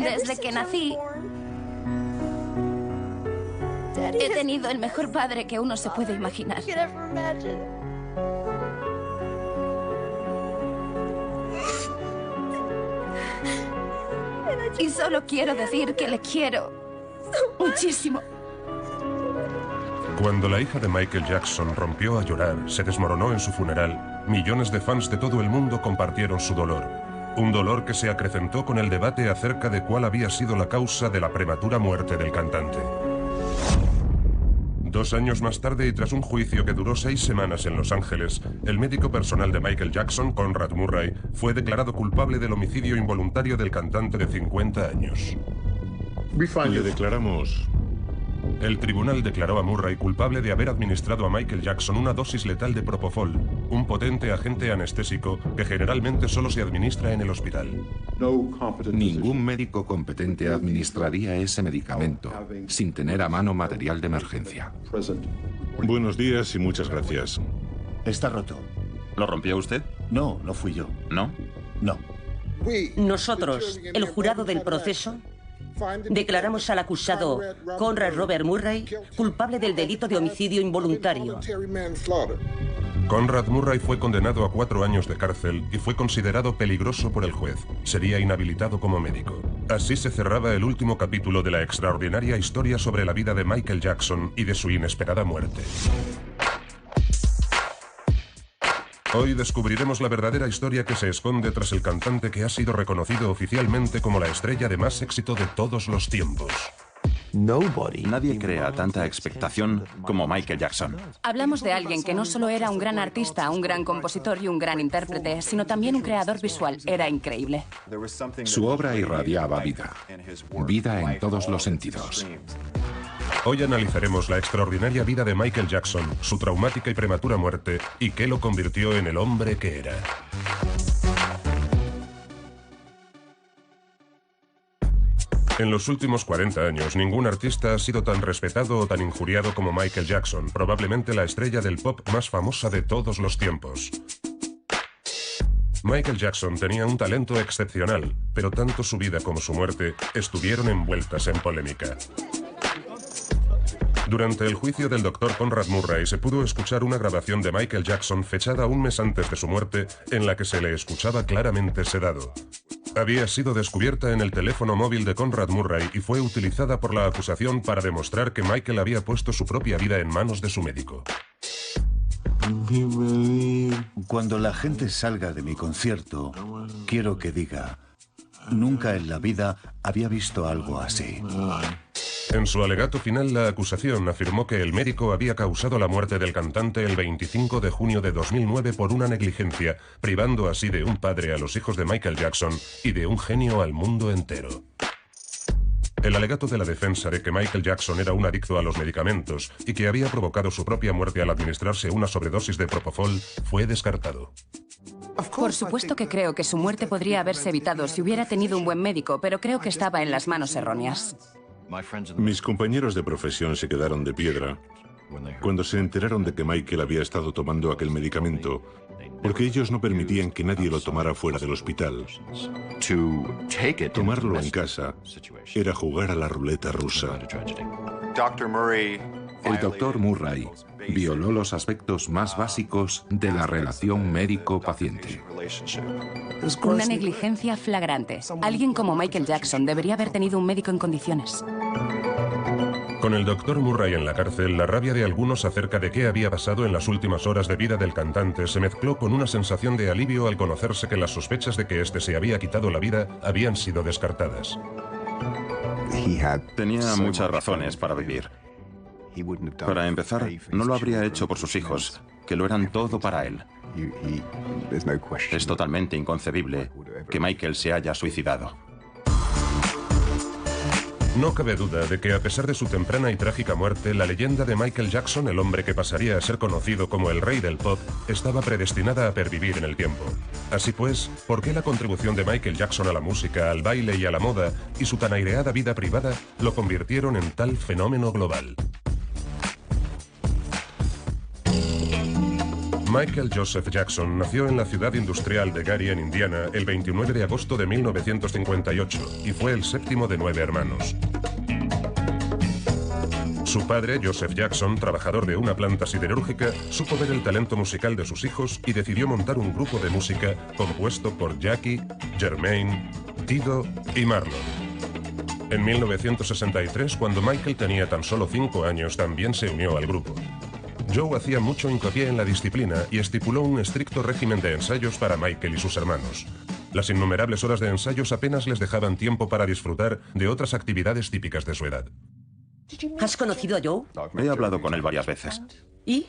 Desde que nací, he tenido el mejor padre que uno se puede imaginar. Y solo quiero decir que le quiero muchísimo. Cuando la hija de Michael Jackson rompió a llorar, se desmoronó en su funeral, millones de fans de todo el mundo compartieron su dolor. Un dolor que se acrecentó con el debate acerca de cuál había sido la causa de la prematura muerte del cantante. 2 años más tarde, y tras un juicio que duró 6 semanas en Los Ángeles, el médico personal de Michael Jackson, Conrad Murray, fue declarado culpable del homicidio involuntario del cantante de 50 años. Le declaramos... El tribunal declaró a Murray culpable de haber administrado a Michael Jackson una dosis letal de propofol, un potente agente anestésico que generalmente solo se administra en el hospital. Ningún médico competente administraría ese medicamento sin tener a mano material de emergencia. Buenos días y muchas gracias. Está roto. ¿Lo rompió usted? No, no fui yo. ¿No? No. Nosotros, el jurado del proceso, declaramos al acusado Conrad Robert Murray culpable del delito de homicidio involuntario. Conrad Murray fue condenado a 4 años de cárcel y fue considerado peligroso por el juez. Sería inhabilitado como médico. Así se cerraba el último capítulo de la extraordinaria historia sobre la vida de Michael Jackson y de su inesperada muerte. Hoy descubriremos la verdadera historia que se esconde tras el cantante que ha sido reconocido oficialmente como la estrella de más éxito de todos los tiempos. Nadie crea tanta expectación como Michael Jackson. Hablamos de alguien que no solo era un gran artista, un gran compositor y un gran intérprete, sino también un creador visual. Era increíble. Su obra irradiaba vida. Vida en todos los sentidos. Hoy analizaremos la extraordinaria vida de Michael Jackson, su traumática y prematura muerte y qué lo convirtió en el hombre que era. En los últimos 40 años, ningún artista ha sido tan respetado o tan injuriado como Michael Jackson, probablemente la estrella del pop más famosa de todos los tiempos. Michael Jackson tenía un talento excepcional, pero tanto su vida como su muerte estuvieron envueltas en polémica. Durante el juicio del Dr. Conrad Murray se pudo escuchar una grabación de Michael Jackson fechada un mes antes de su muerte, en la que se le escuchaba claramente sedado. Había sido descubierta en el teléfono móvil de Conrad Murray y fue utilizada por la acusación para demostrar que Michael había puesto su propia vida en manos de su médico. Cuando la gente salga de mi concierto, quiero que diga, nunca en la vida había visto algo así. En su alegato final, la acusación afirmó que el médico había causado la muerte del cantante el 25 de junio de 2009 por una negligencia, privando así de un padre a los hijos de Michael Jackson y de un genio al mundo entero. El alegato de la defensa de que Michael Jackson era un adicto a los medicamentos y que había provocado su propia muerte al administrarse una sobredosis de propofol fue descartado. Por supuesto que creo que su muerte podría haberse evitado si hubiera tenido un buen médico, pero creo que estaba en las manos erróneas. Mis compañeros de profesión se quedaron de piedra cuando se enteraron de que Michael había estado tomando aquel medicamento, porque ellos no permitían que nadie lo tomara fuera del hospital. Tomarlo en casa era jugar a la ruleta rusa. El Dr. Murray violó los aspectos más básicos de la relación médico-paciente. Una negligencia flagrante. Alguien como Michael Jackson debería haber tenido un médico en condiciones. Con el Dr. Murray en la cárcel, la rabia de algunos acerca de qué había pasado en las últimas horas de vida del cantante se mezcló con una sensación de alivio al conocerse que las sospechas de que éste se había quitado la vida habían sido descartadas. Tenía muchas razones para vivir. Para empezar, no lo habría hecho por sus hijos, que lo eran todo para él. Es totalmente inconcebible que Michael se haya suicidado. No cabe duda de que a pesar de su temprana y trágica muerte, la leyenda de Michael Jackson, el hombre que pasaría a ser conocido como el rey del pop, estaba predestinada a pervivir en el tiempo. Así pues, ¿por qué la contribución de Michael Jackson a la música, al baile y a la moda, y su tan aireada vida privada, lo convirtieron en tal fenómeno global? Michael Joseph Jackson nació en la ciudad industrial de Gary, en Indiana, el 29 de agosto de 1958 y fue el séptimo de 9 hermanos. Su padre, Joseph Jackson, trabajador de una planta siderúrgica, supo ver el talento musical de sus hijos y decidió montar un grupo de música compuesto por Jackie, Jermaine, Tido y Marlon. En 1963, cuando Michael tenía tan solo 5 años, también se unió al grupo. Joe hacía mucho hincapié en la disciplina y estipuló un estricto régimen de ensayos para Michael y sus hermanos. Las innumerables horas de ensayos apenas les dejaban tiempo para disfrutar de otras actividades típicas de su edad. ¿Has conocido a Joe? He hablado con él varias veces. ¿Y?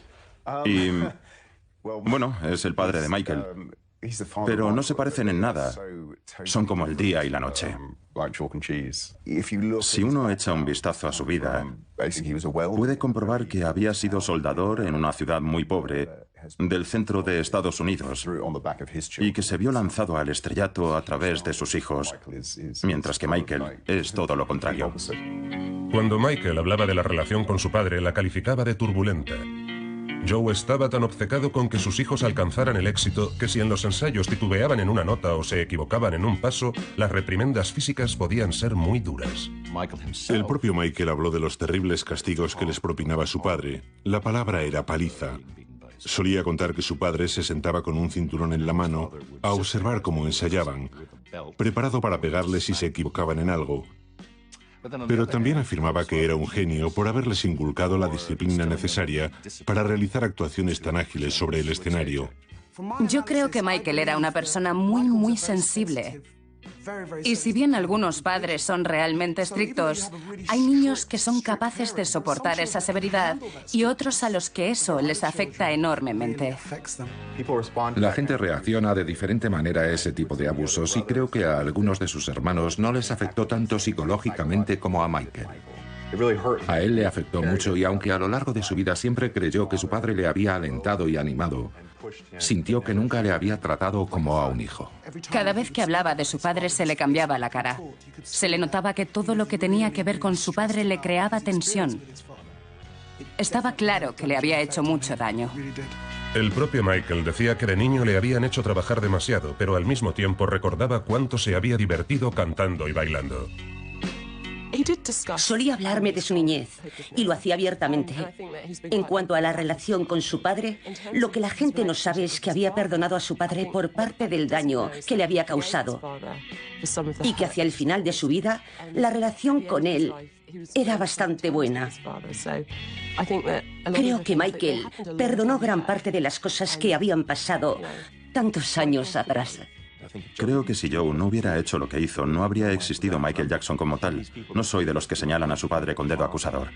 Bueno, es el padre de Michael. Pero no se parecen en nada. Son como el día y la noche. Si uno echa un vistazo a su vida, puede comprobar que había sido soldador en una ciudad muy pobre del centro de Estados Unidos y que se vio lanzado al estrellato a través de sus hijos, mientras que Michael es todo lo contrario. Cuando Michael hablaba de la relación con su padre, la calificaba de turbulenta. Joe estaba tan obcecado con que sus hijos alcanzaran el éxito que si en los ensayos titubeaban en una nota o se equivocaban en un paso, las reprimendas físicas podían ser muy duras. El propio Michael habló de los terribles castigos que les propinaba su padre. La palabra era paliza. Solía contar que su padre se sentaba con un cinturón en la mano a observar cómo ensayaban, preparado para pegarles si se equivocaban en algo. Pero también afirmaba que era un genio por haberles inculcado la disciplina necesaria para realizar actuaciones tan ágiles sobre el escenario. Yo creo que Michael era una persona muy sensible. Y si bien algunos padres son realmente estrictos, hay niños que son capaces de soportar esa severidad y otros a los que eso les afecta enormemente. La gente reacciona de diferente manera a ese tipo de abusos y creo que a algunos de sus hermanos no les afectó tanto psicológicamente como a Michael. A él le afectó mucho y aunque a lo largo de su vida siempre creyó que su padre le había alentado y animado, sintió que nunca le había tratado como a un hijo. Cada vez que hablaba de su padre se le cambiaba la cara. Se le notaba que todo lo que tenía que ver con su padre le creaba tensión. Estaba claro que le había hecho mucho daño. El propio Michael decía que de niño le habían hecho trabajar demasiado, pero al mismo tiempo recordaba cuánto se había divertido cantando y bailando. Solía hablarme de su niñez y lo hacía abiertamente. En cuanto a la relación con su padre, lo que la gente no sabe es que había perdonado a su padre por parte del daño que le había causado y que hacia el final de su vida la relación con él era bastante buena. Creo que Michael perdonó gran parte de las cosas que habían pasado tantos años atrás. Creo que si Joe no hubiera hecho lo que hizo, no habría existido Michael Jackson como tal. No soy de los que señalan a su padre con dedo acusador.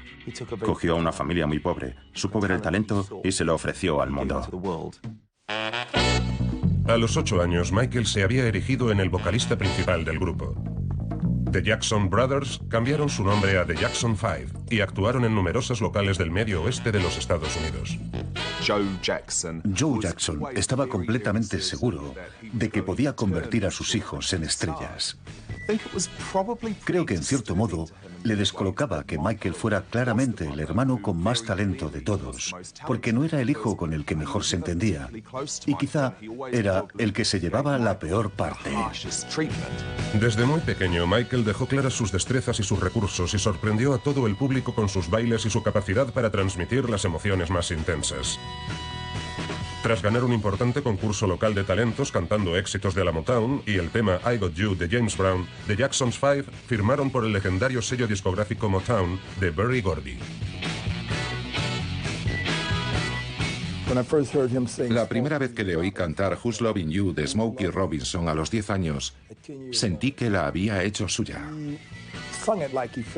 Cogió a una familia muy pobre, supo ver el talento y se lo ofreció al mundo. A los 8 años, Michael se había erigido en el vocalista principal del grupo. The Jackson Brothers cambiaron su nombre a The Jackson 5 y actuaron en numerosos locales del medio oeste de los Estados Unidos. Joe Jackson estaba completamente seguro de que podía convertir a sus hijos en estrellas. Creo que en cierto modo le descolocaba que Michael fuera claramente el hermano con más talento de todos, porque no era el hijo con el que mejor se entendía, y quizá era el que se llevaba la peor parte. Desde muy pequeño, Michael dejó claras sus destrezas y sus recursos y sorprendió a todo el público con sus bailes y su capacidad para transmitir las emociones más intensas. Tras ganar un importante concurso local de talentos cantando éxitos de la Motown y el tema I Got You de James Brown, The Jacksons 5 firmaron por el legendario sello discográfico Motown de Berry Gordy. La primera vez que le oí cantar Who's Loving You de Smokey Robinson a los 10 años, sentí que la había hecho suya.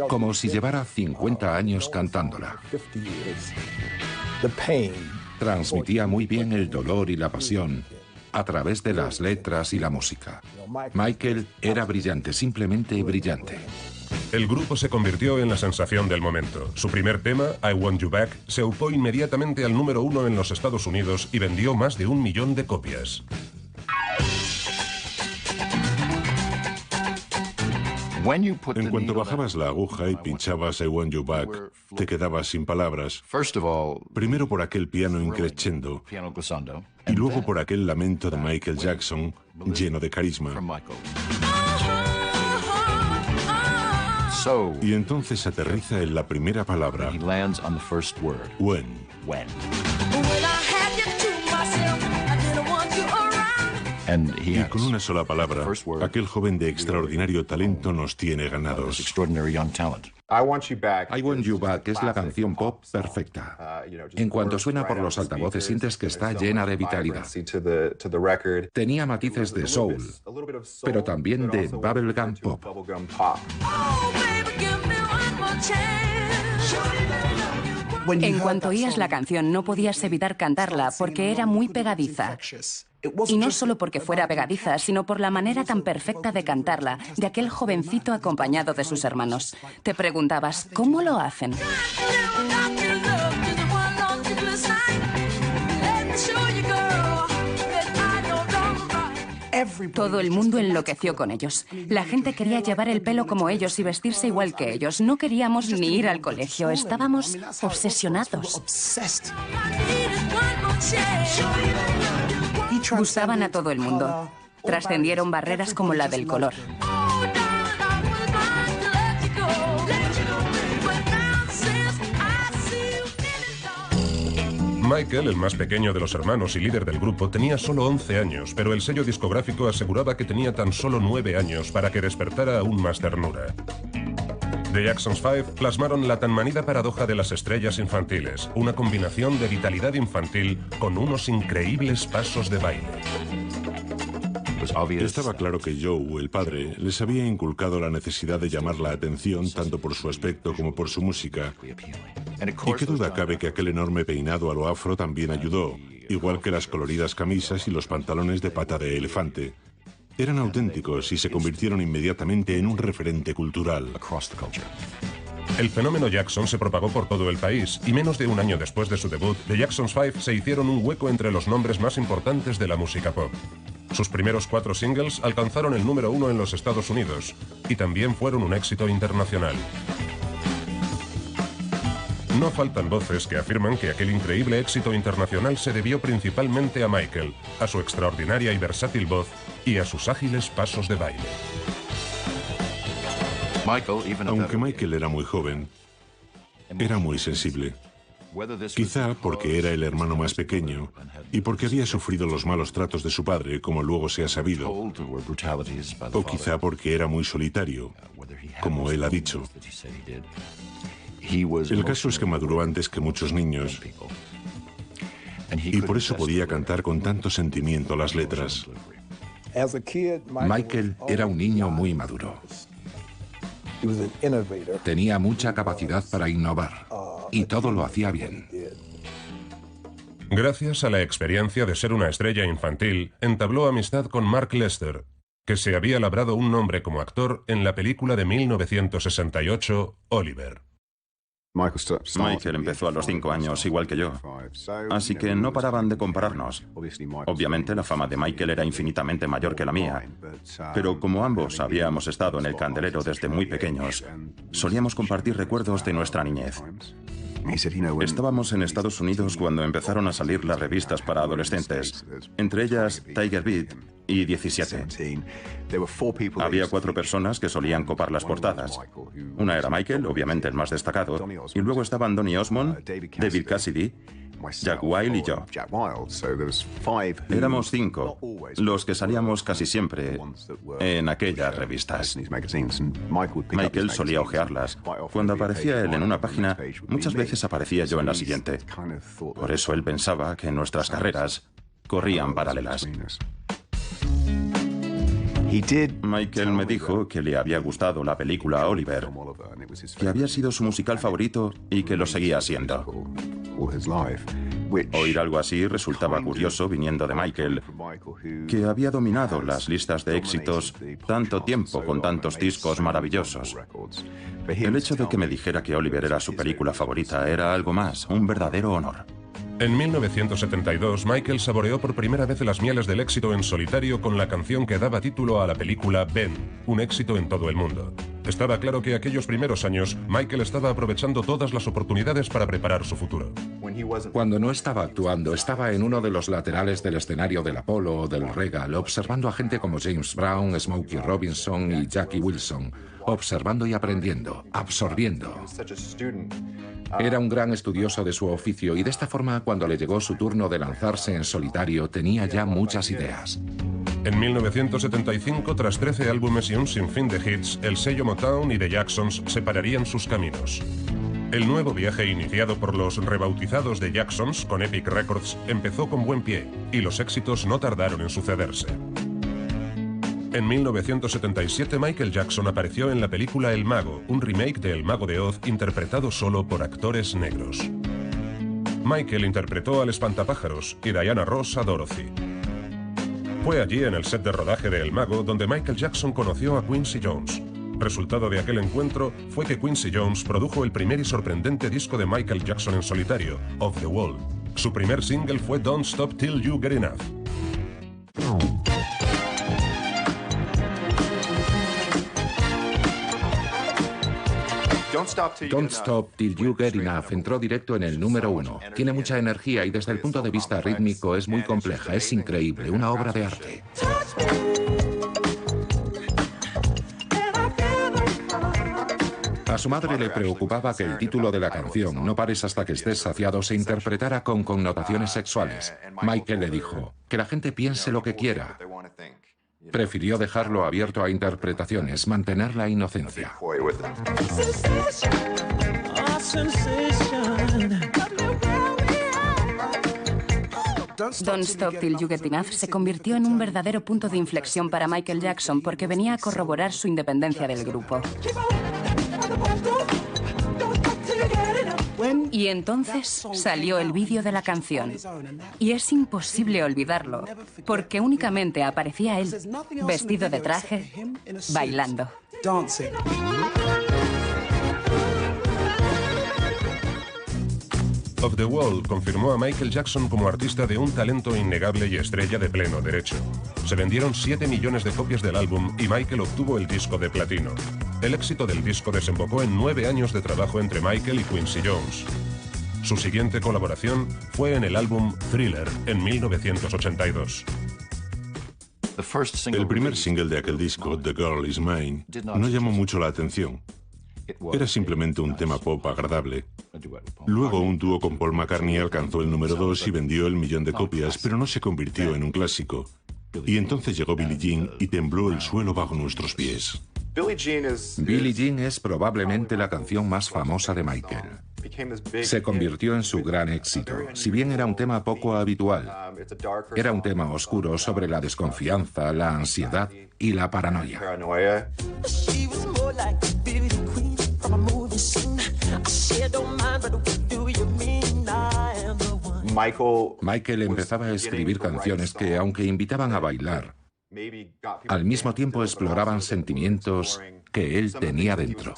Como si llevara 50 años cantándola. Transmitía muy bien el dolor y la pasión a través de las letras y la música. Michael era brillante, simplemente brillante. El grupo se convirtió en la sensación del momento. Su primer tema, I Want You Back, se upó inmediatamente al número 1 en los Estados Unidos y vendió más de 1 millón de copias. En cuanto bajabas la aguja y pinchabas I Want You Back, te quedabas sin palabras. Primero por aquel piano increscendo y luego por aquel lamento de Michael Jackson lleno de carisma. Y entonces aterriza en la primera palabra. When. Y con una sola palabra, aquel joven de extraordinario talento nos tiene ganados. I Want You Back es la canción pop perfecta. En cuanto suena por los altavoces sientes que está llena de vitalidad. Tenía matices de soul, pero también de bubblegum pop. En cuanto oías la canción no podías evitar cantarla porque era muy pegadiza. Y no solo porque fuera pegadiza, sino por la manera tan perfecta de cantarla, de aquel jovencito acompañado de sus hermanos. Te preguntabas, ¿cómo lo hacen? Todo el mundo enloqueció con ellos. La gente quería llevar el pelo como ellos y vestirse igual que ellos. No queríamos ni ir al colegio. Estábamos obsesionados. Gustaban a todo el mundo. Trascendieron barreras como la del color. Michael, el más pequeño de los hermanos y líder del grupo, tenía solo 11 años, pero el sello discográfico aseguraba que tenía tan solo 9 años para que despertara aún más ternura. The Jacksons 5 plasmaron la tan manida paradoja de las estrellas infantiles, una combinación de vitalidad infantil con unos increíbles pasos de baile. Estaba claro que Joe, el padre, les había inculcado la necesidad de llamar la atención tanto por su aspecto como por su música. Y qué duda cabe que aquel enorme peinado a lo afro también ayudó, igual que las coloridas camisas y los pantalones de pata de elefante. Eran auténticos y se convirtieron inmediatamente en un referente cultural. El fenómeno Jackson se propagó por todo el país y menos de un año después de su debut, The Jacksons 5 se hicieron un hueco entre los nombres más importantes de la música pop. Sus primeros 4 singles alcanzaron el número 1 en los Estados Unidos y también fueron un éxito internacional. No faltan voces que afirman que aquel increíble éxito internacional se debió principalmente a Michael, a su extraordinaria y versátil voz y a sus ágiles pasos de baile. Aunque Michael era muy joven, era muy sensible. Quizá porque era el hermano más pequeño y porque había sufrido los malos tratos de su padre, como luego se ha sabido. O quizá porque era muy solitario, como él ha dicho. El caso es que maduró antes que muchos niños y por eso podía cantar con tanto sentimiento las letras. Michael era un niño muy maduro. Tenía mucha capacidad para innovar y todo lo hacía bien. Gracias a la experiencia de ser una estrella infantil, entabló amistad con Mark Lester, que se había labrado un nombre como actor en la película de 1968, Oliver. Michael empezó a los 5 años, igual que yo. Así que no paraban de compararnos. Obviamente la fama de Michael era infinitamente mayor que la mía. Pero como ambos habíamos estado en el candelero desde muy pequeños, solíamos compartir recuerdos de nuestra niñez. Estábamos en Estados Unidos cuando empezaron a salir las revistas para adolescentes, entre ellas Tiger Beat y 17. Había 4 personas que solían copar las portadas. Una era Michael, obviamente el más destacado, y luego estaban Donny Osmond, David Cassidy, Jack Wild y yo. Éramos 5, los que salíamos casi siempre en aquellas revistas. Michael solía hojearlas. Cuando aparecía él en una página, muchas veces aparecía yo en la siguiente. Por eso él pensaba que nuestras carreras corrían paralelas. Michael me dijo que le había gustado la película Oliver, que había sido su musical favorito y que lo seguía siendo. Oír algo así resultaba curioso viniendo de Michael, que había dominado las listas de éxitos tanto tiempo con tantos discos maravillosos. El hecho de que me dijera que Oliver era su película favorita era algo más, un verdadero honor. En 1972, Michael saboreó por primera vez las mieles del éxito en solitario con la canción que daba título a la película Ben, un éxito en todo el mundo. Estaba claro que aquellos primeros años, Michael estaba aprovechando todas las oportunidades para preparar su futuro. Cuando no estaba actuando, estaba en uno de los laterales del escenario del Apollo o del Regal, observando a gente como James Brown, Smokey Robinson y Jackie Wilson, observando y aprendiendo, absorbiendo. Era un gran estudioso de su oficio y de esta forma, cuando le llegó su turno de lanzarse en solitario, tenía ya muchas ideas. En 1975, tras 13 álbumes y un sinfín de hits, el sello Motown y The Jacksons separarían sus caminos. El nuevo viaje iniciado por los rebautizados The Jacksons con Epic Records empezó con buen pie, y los éxitos no tardaron en sucederse. En 1977, Michael Jackson apareció en la película El Mago, un remake de El Mago de Oz interpretado solo por actores negros. Michael interpretó al espantapájaros y Diana Ross a Dorothy. Fue allí, en el set de rodaje de El Mago, donde Michael Jackson conoció a Quincy Jones. Resultado de aquel encuentro fue que Quincy Jones produjo el primer y sorprendente disco de Michael Jackson en solitario, Off the Wall. Su primer single fue Don't Stop Till You Get Enough. Don't Stop Till You Get Enough entró directo en el número 1. Tiene mucha energía y desde el punto de vista rítmico es muy compleja, es increíble, una obra de arte. A su madre le preocupaba que el título de la canción, No pares hasta que estés saciado, se interpretara con connotaciones sexuales. Michael le dijo, que la gente piense lo que quiera. Prefirió dejarlo abierto a interpretaciones, mantener la inocencia. Don't Stop Till You Get Enough se convirtió en un verdadero punto de inflexión para Michael Jackson porque venía a corroborar su independencia del grupo. Y entonces salió el vídeo de la canción. Y es imposible olvidarlo, porque únicamente aparecía él, vestido de traje, bailando. Off the Wall confirmó a Michael Jackson como artista de un talento innegable y estrella de pleno derecho. Se vendieron 7 millones de copias del álbum y Michael obtuvo el disco de platino. El éxito del disco desembocó en 9 años de trabajo entre Michael y Quincy Jones. Su siguiente colaboración fue en el álbum Thriller en 1982. El primer single de aquel disco, The Girl Is Mine, no llamó mucho la atención. Era simplemente un tema pop agradable. Luego un dúo con Paul McCartney alcanzó el número 2 y vendió el 1.000.000 de copias, pero no se convirtió en un clásico. Y entonces llegó Billie Jean y tembló el suelo bajo nuestros pies. Billie Jean es probablemente la canción más famosa de Michael. Se convirtió en su gran éxito. Si bien era un tema poco habitual, era un tema oscuro sobre la desconfianza, la ansiedad y la paranoia. Michael empezaba a escribir canciones que, aunque invitaban a bailar, al mismo tiempo exploraban sentimientos que él tenía dentro.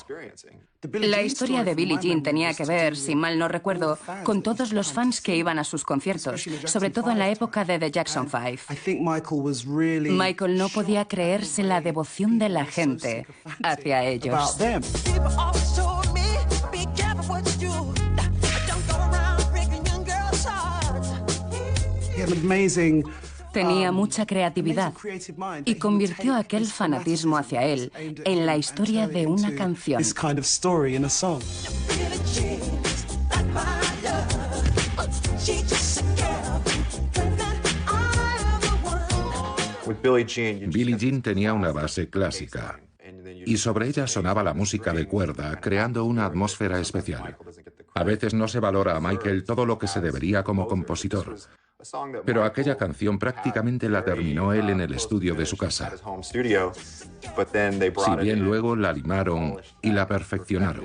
La historia de Billie Jean tenía que ver, si mal no recuerdo, con todos los fans que iban a sus conciertos, sobre todo en la época de The Jackson 5. Michael no podía creerse la devoción de la gente hacia ellos. Tenía mucha creatividad y convirtió aquel fanatismo hacia él en la historia de una canción. Billie Jean tenía una base clásica y sobre ella sonaba la música de cuerda, creando una atmósfera especial. A veces no se valora a Michael todo lo que se debería como compositor, pero aquella canción prácticamente la terminó él en el estudio de su casa. Si bien luego la limaron y la perfeccionaron.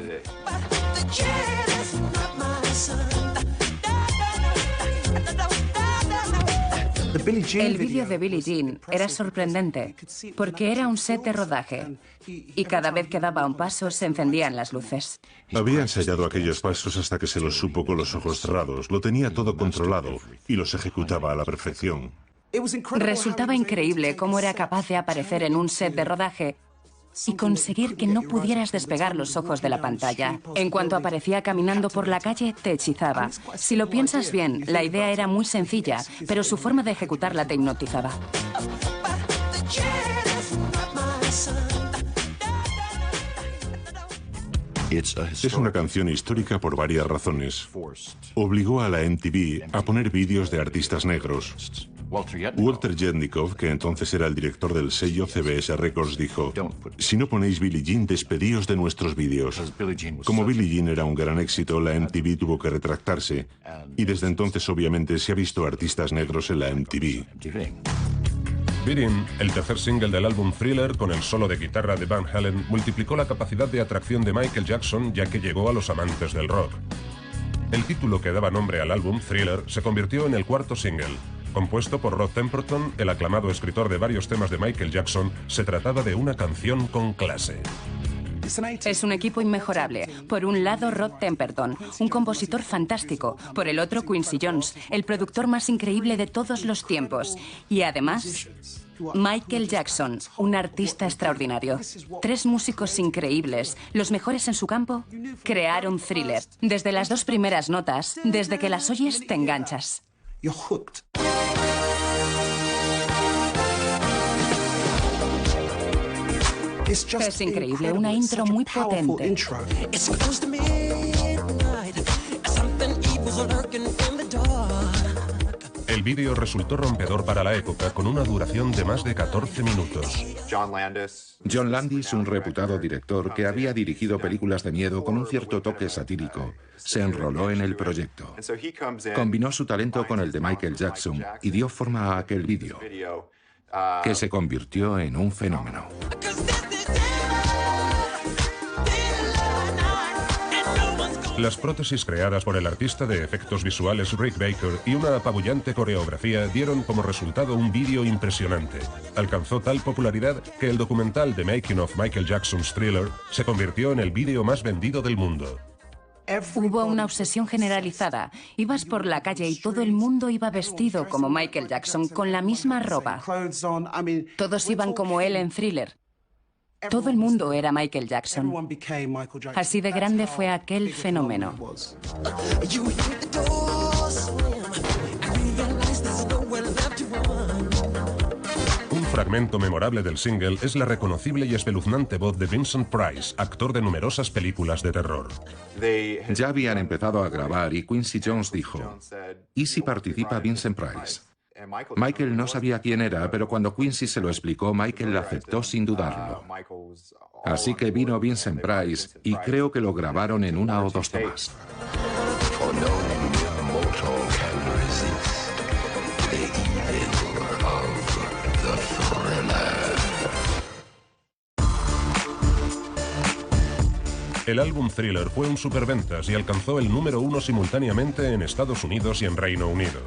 El vídeo de Billie Jean era sorprendente porque era un set de rodaje y cada vez que daba un paso se encendían las luces. Había ensayado aquellos pasos hasta que se los supo con los ojos cerrados. Lo tenía todo controlado y los ejecutaba a la perfección. Resultaba increíble cómo era capaz de aparecer en un set de rodaje y conseguir que no pudieras despegar los ojos de la pantalla. En cuanto aparecía caminando por la calle, te hechizaba. Si lo piensas bien, la idea era muy sencilla, pero su forma de ejecutarla te hipnotizaba. Es una canción histórica por varias razones. Obligó a la MTV a poner vídeos de artistas negros. Walter Yetnikoff, que entonces era el director del sello CBS Records, dijo: si no ponéis Billie Jean, despedíos de nuestros vídeos. Como Billie Jean era un gran éxito, la MTV tuvo que retractarse. Y desde entonces, obviamente, se ha visto artistas negros en la MTV. Beat It, el tercer single del álbum Thriller, con el solo de guitarra de Van Halen, multiplicó la capacidad de atracción de Michael Jackson, ya que llegó a los amantes del rock. El título que daba nombre al álbum, Thriller, se convirtió en el cuarto single. Compuesto por Rod Temperton, el aclamado escritor de varios temas de Michael Jackson, se trataba de una canción con clase. Es un equipo inmejorable. Por un lado, Rod Temperton, un compositor fantástico. Por el otro, Quincy Jones, el productor más increíble de todos los tiempos. Y además, Michael Jackson, un artista extraordinario. Tres músicos increíbles, los mejores en su campo, crearon Thriller. Desde las dos primeras notas, desde que las oyes, te enganchas. Es increíble, una intro muy potente. El vídeo resultó rompedor para la época, con una duración de más de 14 minutos. John Landis, un reputado director que había dirigido películas de miedo con un cierto toque satírico, se enroló en el proyecto. Combinó su talento con el de Michael Jackson y dio forma a aquel vídeo, que se convirtió en un fenómeno. Las prótesis creadas por el artista de efectos visuales Rick Baker y una apabullante coreografía dieron como resultado un vídeo impresionante. Alcanzó tal popularidad que el documental The Making of Michael Jackson's Thriller se convirtió en el vídeo más vendido del mundo. Hubo una obsesión generalizada. Ibas por la calle y todo el mundo iba vestido como Michael Jackson, con la misma ropa. Todos iban como él en Thriller. Todo el mundo era Michael Jackson. Así de grande fue aquel fenómeno. Un fragmento memorable del single es la reconocible y espeluznante voz de Vincent Price, actor de numerosas películas de terror. Ya habían empezado a grabar y Quincy Jones dijo: ¿y si participa Vincent Price? Michael no sabía quién era, pero cuando Quincy se lo explicó, Michael aceptó sin dudarlo. Así que vino Vincent Price y creo que lo grabaron en una o dos tomas. El álbum Thriller fue un superventas y alcanzó el número 1 simultáneamente en Estados Unidos y en Reino Unido.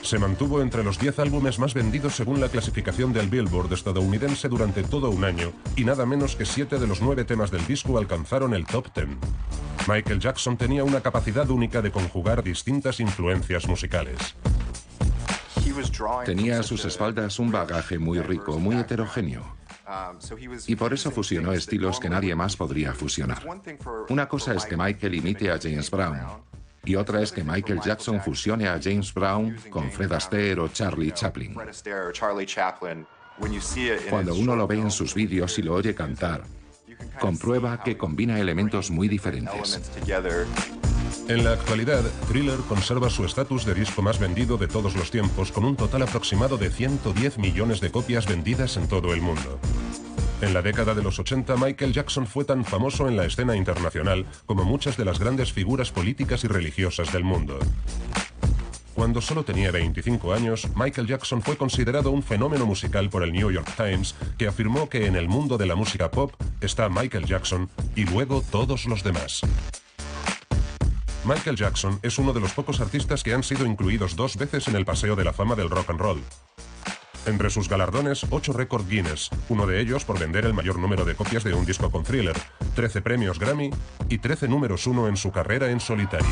Se mantuvo entre los 10 álbumes más vendidos según la clasificación del Billboard estadounidense durante todo un año, y nada menos que 7 de los 9 temas del disco alcanzaron el top 10. Michael Jackson tenía una capacidad única de conjugar distintas influencias musicales. Tenía a sus espaldas un bagaje muy rico, muy heterogéneo. Y por eso fusionó estilos que nadie más podría fusionar. Una cosa es que Michael imite a James Brown, y otra es que Michael Jackson fusione a James Brown con Fred Astaire o Charlie Chaplin. Cuando uno lo ve en sus vídeos y lo oye cantar, comprueba que combina elementos muy diferentes. En la actualidad, Thriller conserva su estatus de disco más vendido de todos los tiempos, con un total aproximado de 110 millones de copias vendidas en todo el mundo. En la década de los 80, Michael Jackson fue tan famoso en la escena internacional como muchas de las grandes figuras políticas y religiosas del mundo. Cuando solo tenía 25 años, Michael Jackson fue considerado un fenómeno musical por el New York Times, que afirmó que en el mundo de la música pop está Michael Jackson y luego todos los demás. Michael Jackson es uno de los pocos artistas que han sido incluidos 2 veces en el Paseo de la Fama del Rock and Roll. Entre sus galardones, 8 récords Guinness, uno de ellos por vender el mayor número de copias de un disco con Thriller, 13 premios Grammy y 13 números 1 en su carrera en solitario.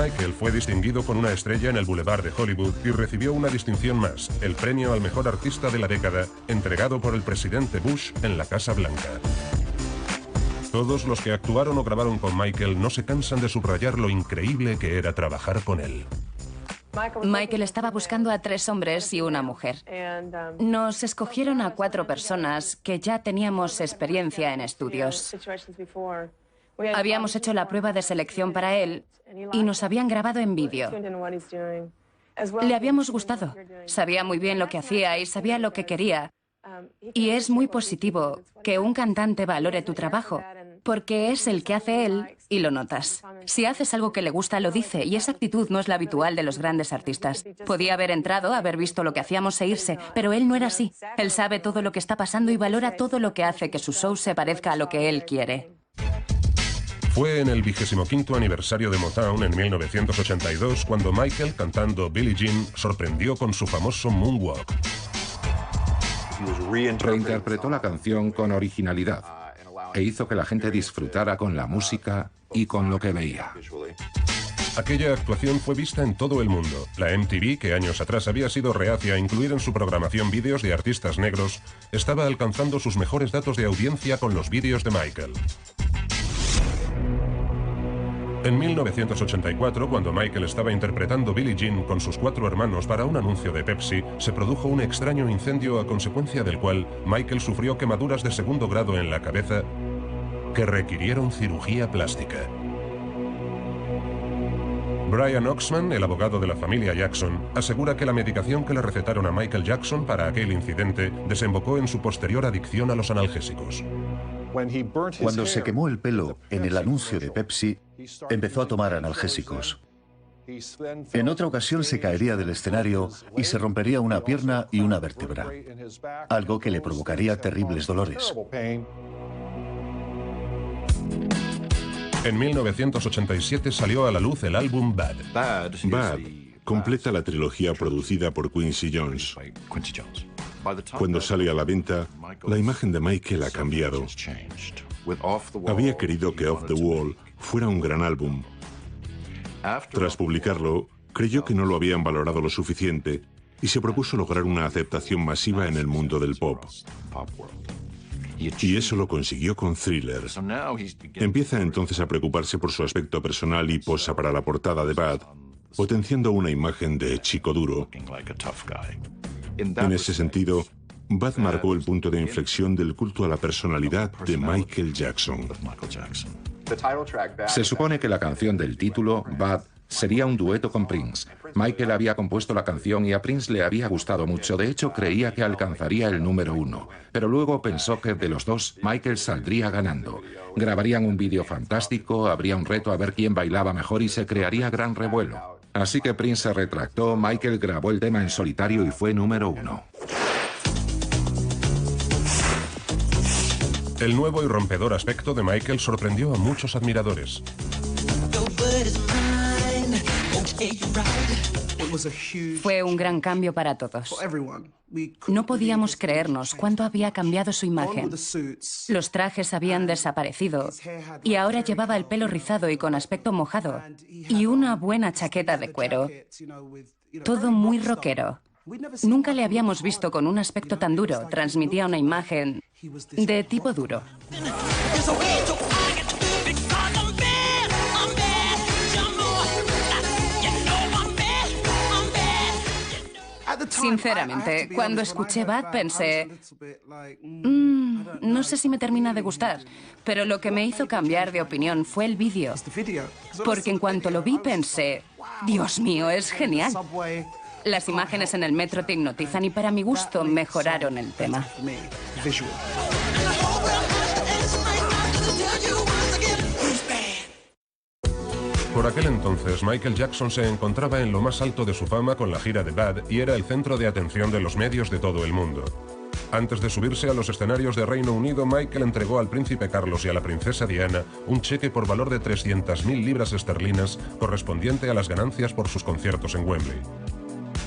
Michael fue distinguido con una estrella en el Boulevard de Hollywood y recibió una distinción más, el premio al mejor artista de la década, entregado por el presidente Bush en la Casa Blanca. Todos los que actuaron o grabaron con Michael no se cansan de subrayar lo increíble que era trabajar con él. Michael estaba buscando a 3 hombres y una mujer. Nos escogieron a 4 personas que ya teníamos experiencia en estudios. Habíamos hecho la prueba de selección para él y nos habían grabado en vídeo. Le habíamos gustado. Sabía muy bien lo que hacía y sabía lo que quería. Y es muy positivo que un cantante valore tu trabajo, porque es el que hace él y lo notas. Si haces algo que le gusta, lo dice, y esa actitud no es la habitual de los grandes artistas. Podía haber entrado, haber visto lo que hacíamos e irse, pero él no era así. Él sabe todo lo que está pasando y valora todo lo que hace que su show se parezca a lo que él quiere. Fue en el 25º aniversario de Motown en 1982 cuando Michael, cantando Billie Jean, sorprendió con su famoso Moonwalk. Reinterpretó la canción con originalidad e hizo que la gente disfrutara con la música y con lo que veía. Aquella actuación fue vista en todo el mundo. La MTV, que años atrás había sido reacia a incluir en su programación vídeos de artistas negros, estaba alcanzando sus mejores datos de audiencia con los vídeos de Michael. En 1984, cuando Michael estaba interpretando Billie Jean con sus 4 hermanos para un anuncio de Pepsi, se produjo un extraño incendio a consecuencia del cual Michael sufrió quemaduras de 2º grado en la cabeza que requirieron cirugía plástica. Brian Oxman, el abogado de la familia Jackson, asegura que la medicación que le recetaron a Michael Jackson para aquel incidente desembocó en su posterior adicción a los analgésicos. Cuando se quemó el pelo en el anuncio de Pepsi, empezó a tomar analgésicos. En otra ocasión se caería del escenario y se rompería una pierna y una vértebra, algo que le provocaría terribles dolores. En 1987 salió a la luz el álbum Bad. Bad completa la trilogía producida por Quincy Jones. Cuando sale a la venta, la imagen de Michael ha cambiado. Había querido que Off the Wall fuera un gran álbum. Tras publicarlo, creyó que no lo habían valorado lo suficiente y se propuso lograr una aceptación masiva en el mundo del pop. Y eso lo consiguió con Thriller. Empieza entonces a preocuparse por su aspecto personal y posa para la portada de Bad, potenciando una imagen de chico duro. En ese sentido, Bad marcó el punto de inflexión del culto a la personalidad de Michael Jackson. Se supone que la canción del título, Bad, sería un dueto con Prince. Michael había compuesto la canción y a Prince le había gustado mucho. De hecho, creía que alcanzaría el número 1. Pero luego pensó que de los dos, Michael saldría ganando. Grabarían un vídeo fantástico, habría un reto a ver quién bailaba mejor y se crearía gran revuelo. Así que Prince se retractó, Michael grabó el tema en solitario y fue número 1. El nuevo y rompedor aspecto de Michael sorprendió a muchos admiradores. Fue un gran cambio para todos. No podíamos creernos cuánto había cambiado su imagen. Los trajes habían desaparecido y ahora llevaba el pelo rizado y con aspecto mojado y una buena chaqueta de cuero. Todo muy rockero. Nunca le habíamos visto con un aspecto tan duro. Transmitía una imagen de tipo duro. Sinceramente, cuando escuché Bad pensé, no sé si me termina de gustar, pero lo que me hizo cambiar de opinión fue el vídeo. Porque en cuanto lo vi pensé, Dios mío, es genial. Las imágenes en el metro te hipnotizan y para mi gusto mejoraron el tema. Por aquel entonces, Michael Jackson se encontraba en lo más alto de su fama con la gira de Bad y era el centro de atención de los medios de todo el mundo. Antes de subirse a los escenarios de Reino Unido, Michael entregó al príncipe Carlos y a la princesa Diana un cheque por valor de 300.000 libras esterlinas correspondiente a las ganancias por sus conciertos en Wembley.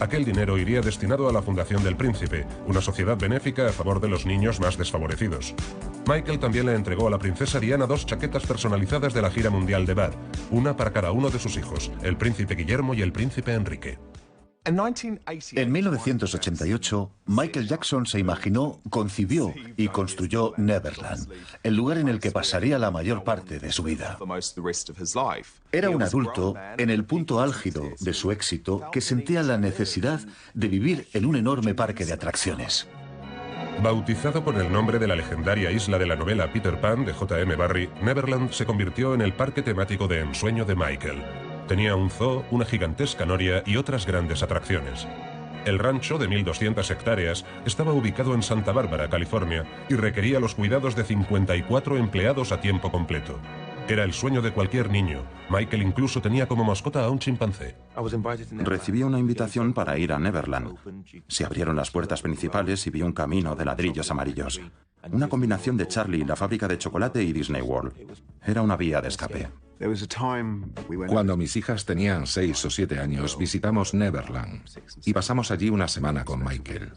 Aquel dinero iría destinado a la Fundación del Príncipe, una sociedad benéfica a favor de los niños más desfavorecidos. Michael también le entregó a la princesa Diana 2 chaquetas personalizadas de la gira mundial de Bad, una para cada uno de sus hijos, el príncipe Guillermo y el príncipe Enrique. En 1988, Michael Jackson se imaginó, concibió y construyó Neverland, el lugar en el que pasaría la mayor parte de su vida. Era un adulto en el punto álgido de su éxito que sentía la necesidad de vivir en un enorme parque de atracciones. Bautizado por el nombre de la legendaria isla de la novela Peter Pan de J.M. Barrie, Neverland se convirtió en el parque temático de ensueño de Michael. Tenía un zoo, una gigantesca noria y otras grandes atracciones. El rancho, de 1.200 hectáreas, estaba ubicado en Santa Bárbara, California, y requería los cuidados de 54 empleados a tiempo completo. Era el sueño de cualquier niño. Michael incluso tenía como mascota a un chimpancé. Recibí una invitación para ir a Neverland. Se abrieron las puertas principales y vi un camino de ladrillos amarillos. Una combinación de Charlie, la fábrica de chocolate y Disney World. Era una vía de escape. Cuando mis hijas tenían 6 o 7 años, visitamos Neverland y pasamos allí una semana con Michael.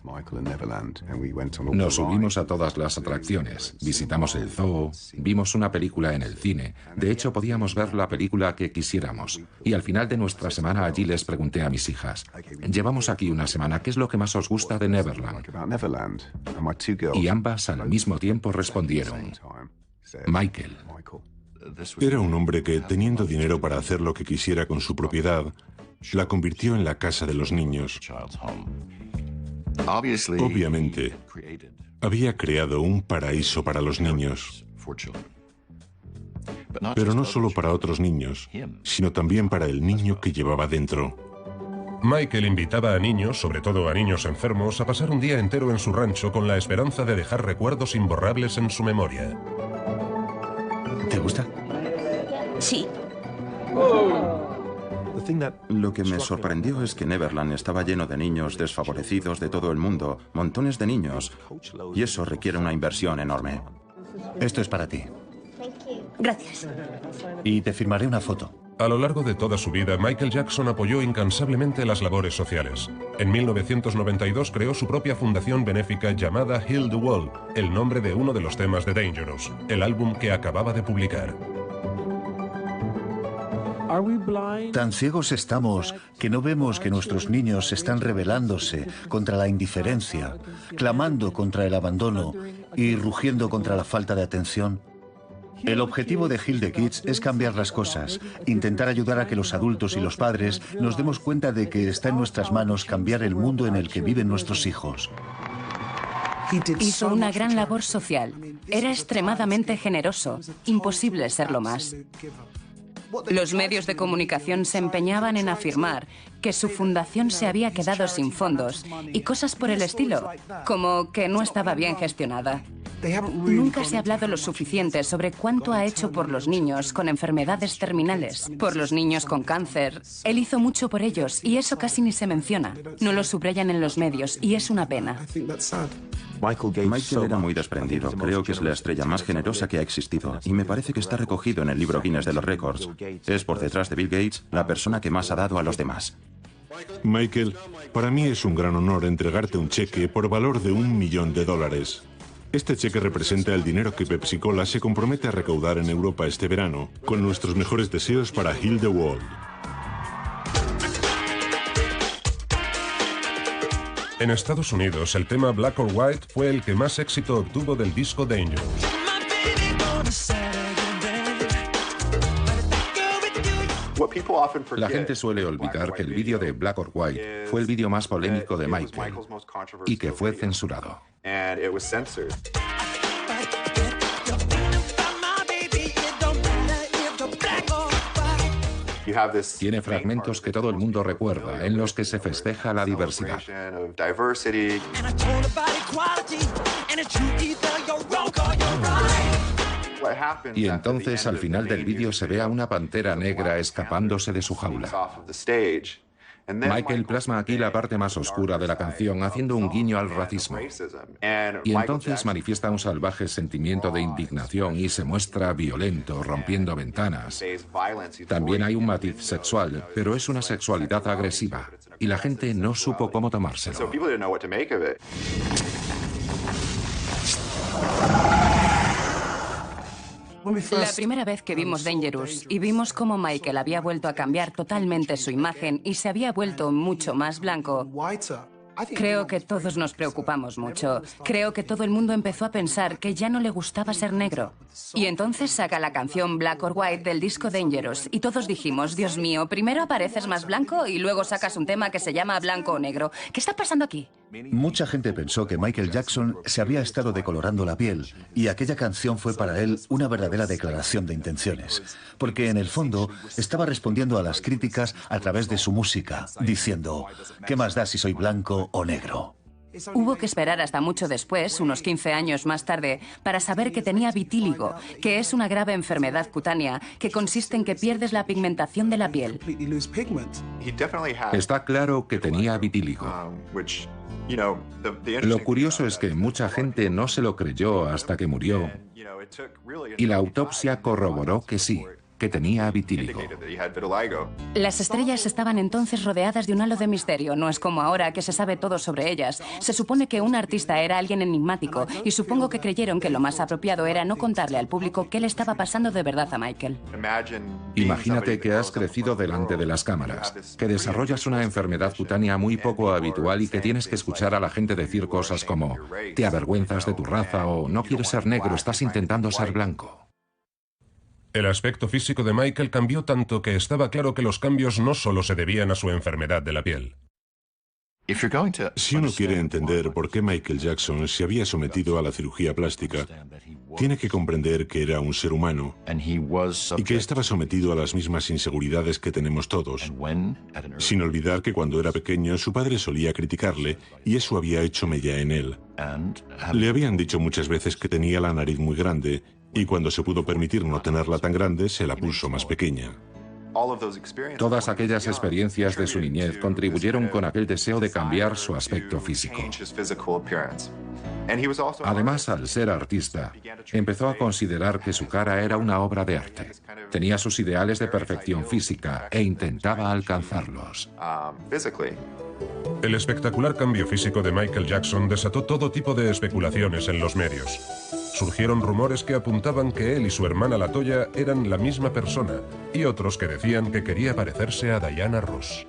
Nos subimos a todas las atracciones, visitamos el zoo, vimos una película en el cine. De hecho, podíamos ver la película que quisiéramos. Y al final de nuestra semana allí les pregunté a mis hijas, llevamos aquí una semana, ¿qué es lo que más os gusta de Neverland? Y ambas al mismo tiempo respondieron, Michael. Era un hombre que, teniendo dinero para hacer lo que quisiera con su propiedad, la convirtió en la casa de los niños. Obviamente, había creado un paraíso para los niños. Pero no solo para otros niños, sino también para el niño que llevaba dentro. Michael invitaba a niños, sobre todo a niños enfermos, a pasar un día entero en su rancho con la esperanza de dejar recuerdos imborrables en su memoria. ¿Te gusta? Sí. Lo que me sorprendió es que Neverland estaba lleno de niños desfavorecidos de todo el mundo, montones de niños, y eso requiere una inversión enorme. Esto es para ti. Gracias. Y te firmaré una foto. A lo largo de toda su vida, Michael Jackson apoyó incansablemente las labores sociales. En 1992 creó su propia fundación benéfica llamada Heal the World, el nombre de uno de los temas de Dangerous, el álbum que acababa de publicar. Tan ciegos estamos que no vemos que nuestros niños están rebelándose contra la indiferencia, clamando contra el abandono y rugiendo contra la falta de atención. El objetivo de Heal the Kids es cambiar las cosas, intentar ayudar a que los adultos y los padres nos demos cuenta de que está en nuestras manos cambiar el mundo en el que viven nuestros hijos. Hizo una gran labor social. Era extremadamente generoso. Imposible serlo más. Los medios de comunicación se empeñaban en afirmar que su fundación se había quedado sin fondos y cosas por el estilo, como que no estaba bien gestionada. Nunca se ha hablado lo suficiente sobre cuánto ha hecho por los niños con enfermedades terminales, por los niños con cáncer. Él hizo mucho por ellos y eso casi ni se menciona. No lo subrayan en los medios y es una pena. Michael era muy desprendido. Creo que es la estrella más generosa que ha existido. Y me parece que está recogido en el libro Guinness de los récords. Es, por detrás de Bill Gates, la persona que más ha dado a los demás. Michael, para mí es un gran honor entregarte un cheque por valor de $1 millón. Este cheque representa el dinero que Pepsi Cola se compromete a recaudar en Europa este verano, con nuestros mejores deseos para Heal the World. En Estados Unidos, el tema Black or White fue el que más éxito obtuvo del disco Dangerous. La gente suele olvidar que el vídeo de Black or White fue el vídeo más polémico de Michael y que fue censurado. Tiene fragmentos que todo el mundo recuerda, en los que se festeja la diversidad. Y entonces al final del vídeo se ve a una pantera negra escapándose de su jaula. Michael plasma aquí la parte más oscura de la canción, haciendo un guiño al racismo. Y entonces manifiesta un salvaje sentimiento de indignación y se muestra violento, rompiendo ventanas. También hay un matiz sexual, pero es una sexualidad agresiva, y la gente no supo cómo tomárselo. La primera vez que vimos Dangerous y vimos cómo Michael había vuelto a cambiar totalmente su imagen y se había vuelto mucho más blanco, creo que todos nos preocupamos mucho. Creo que todo el mundo empezó a pensar que ya no le gustaba ser negro. Y entonces saca la canción Black or White del disco Dangerous y todos dijimos, Dios mío, primero apareces más blanco y luego sacas un tema que se llama Blanco o Negro. ¿Qué está pasando aquí? Mucha gente pensó que Michael Jackson se había estado decolorando la piel y aquella canción fue para él una verdadera declaración de intenciones, porque en el fondo estaba respondiendo a las críticas a través de su música, diciendo, ¿qué más da si soy blanco o negro? Hubo que esperar hasta mucho después, unos 15 años más tarde, para saber que tenía vitíligo, que es una grave enfermedad cutánea que consiste en que pierdes la pigmentación de la piel. Está claro que tenía vitíligo. Lo curioso es que mucha gente no se lo creyó hasta que murió, y la autopsia corroboró que sí, que tenía vitíligo. Las estrellas estaban entonces rodeadas de un halo de misterio. No es como ahora que se sabe todo sobre ellas. Se supone que un artista era alguien enigmático y supongo que creyeron que lo más apropiado era no contarle al público qué le estaba pasando de verdad a Michael. Imagínate que has crecido delante de las cámaras, que desarrollas una enfermedad cutánea muy poco habitual y que tienes que escuchar a la gente decir cosas como «te avergüenzas de tu raza» o «no quieres ser negro, estás intentando ser blanco». El aspecto físico de Michael cambió tanto que estaba claro que los cambios no solo se debían a su enfermedad de la piel. Si uno quiere entender por qué Michael Jackson se había sometido a la cirugía plástica, tiene que comprender que era un ser humano y que estaba sometido a las mismas inseguridades que tenemos todos, sin olvidar que cuando era pequeño su padre solía criticarle y eso había hecho mella en él. Le habían dicho muchas veces que tenía la nariz muy grande y cuando se pudo permitir no tenerla tan grande se la puso más pequeña. Todas aquellas experiencias de su niñez contribuyeron con aquel deseo de cambiar su aspecto físico. Además, al ser artista, empezó a considerar que su cara era una obra de arte. Tenía sus ideales de perfección física e intentaba alcanzarlos. El espectacular cambio físico de Michael Jackson desató todo tipo de especulaciones en los medios. Surgieron rumores que apuntaban que él y su hermana LaToya eran la misma persona, y otros que decían que quería parecerse a Diana Ross.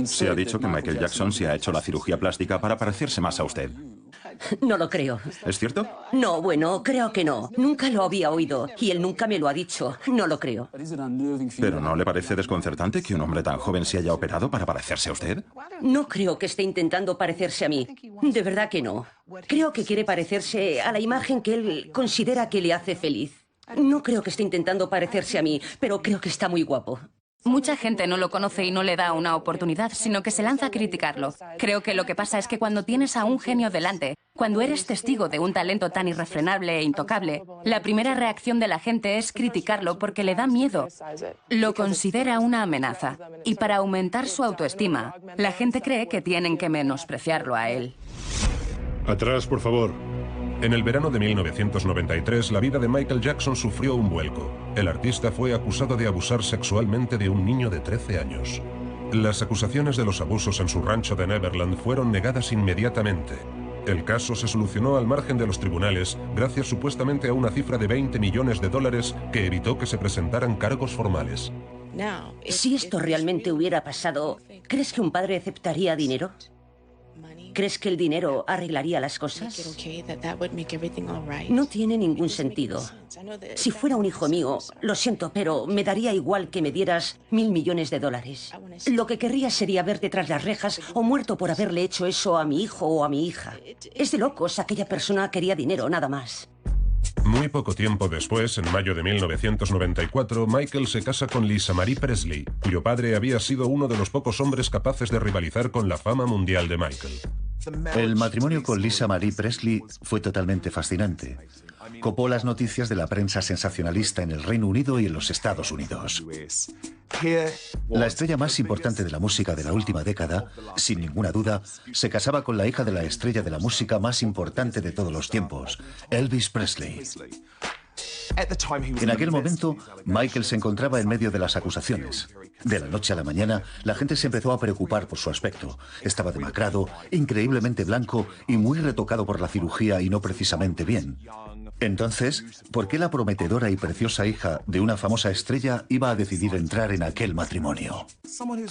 Se ha dicho que Michael Jackson se ha hecho la cirugía plástica para parecerse más a usted. No lo creo. ¿Es cierto? No, bueno, creo que no. Nunca lo había oído y él nunca me lo ha dicho. No lo creo. ¿Pero no le parece desconcertante que un hombre tan joven se haya operado para parecerse a usted? No creo que esté intentando parecerse a mí. De verdad que no. Creo que quiere parecerse a la imagen que él considera que le hace feliz. No creo que esté intentando parecerse a mí, pero creo que está muy guapo. Mucha gente no lo conoce y no le da una oportunidad, sino que se lanza a criticarlo. Creo que lo que pasa es que cuando tienes a un genio delante, cuando eres testigo de un talento tan irrefrenable e intocable, la primera reacción de la gente es criticarlo porque le da miedo. Lo considera una amenaza. Y para aumentar su autoestima, la gente cree que tienen que menospreciarlo a él. Atrás, por favor. En el verano de 1993, la vida de Michael Jackson sufrió un vuelco. El artista fue acusado de abusar sexualmente de un niño de 13 años. Las acusaciones de los abusos en su rancho de Neverland fueron negadas inmediatamente. El caso se solucionó al margen de los tribunales, gracias supuestamente a una cifra de $20 millones que evitó que se presentaran cargos formales. Si esto realmente hubiera pasado, ¿crees que un padre aceptaría dinero? ¿Crees que el dinero arreglaría las cosas? No tiene ningún sentido. Si fuera un hijo mío, lo siento, pero me daría igual que me dieras $1.000 millones. Lo que querría sería verte tras las rejas o muerto por haberle hecho eso a mi hijo o a mi hija. Es de locos, aquella persona quería dinero, nada más. Muy poco tiempo después, en mayo de 1994, Michael se casa con Lisa Marie Presley, cuyo padre había sido uno de los pocos hombres capaces de rivalizar con la fama mundial de Michael. El matrimonio con Lisa Marie Presley fue totalmente fascinante. Copó las noticias de la prensa sensacionalista en el Reino Unido y en los Estados Unidos. La estrella más importante de la música de la última década, sin ninguna duda, se casaba con la hija de la estrella de la música más importante de todos los tiempos, Elvis Presley. En aquel momento, Michael se encontraba en medio de las acusaciones. De la noche a la mañana, la gente se empezó a preocupar por su aspecto. Estaba demacrado, increíblemente blanco y muy retocado por la cirugía y no precisamente bien. Entonces, ¿por qué la prometedora y preciosa hija de una famosa estrella iba a decidir entrar en aquel matrimonio?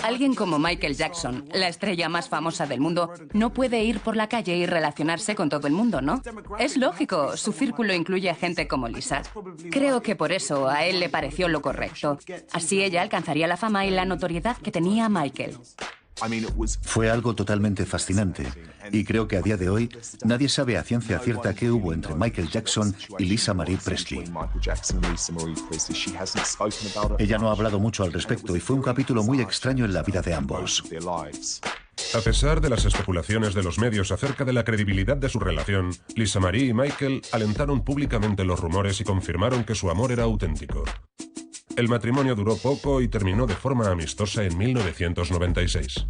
Alguien como Michael Jackson, la estrella más famosa del mundo, no puede ir por la calle y relacionarse con todo el mundo, ¿no? Es lógico, su círculo incluye a gente como Lisa. Creo que por eso a él le pareció lo correcto. Así ella alcanzaría la fama y la notoriedad que tenía Michael. Fue algo totalmente fascinante y creo que a día de hoy nadie sabe a ciencia cierta qué hubo entre Michael Jackson y Lisa Marie Presley. Ella no ha hablado mucho al respecto y fue un capítulo muy extraño en la vida de ambos. A pesar de las especulaciones de los medios acerca de la credibilidad de su relación, Lisa Marie y Michael alentaron públicamente los rumores y confirmaron que su amor era auténtico. El matrimonio duró poco y terminó de forma amistosa en 1996.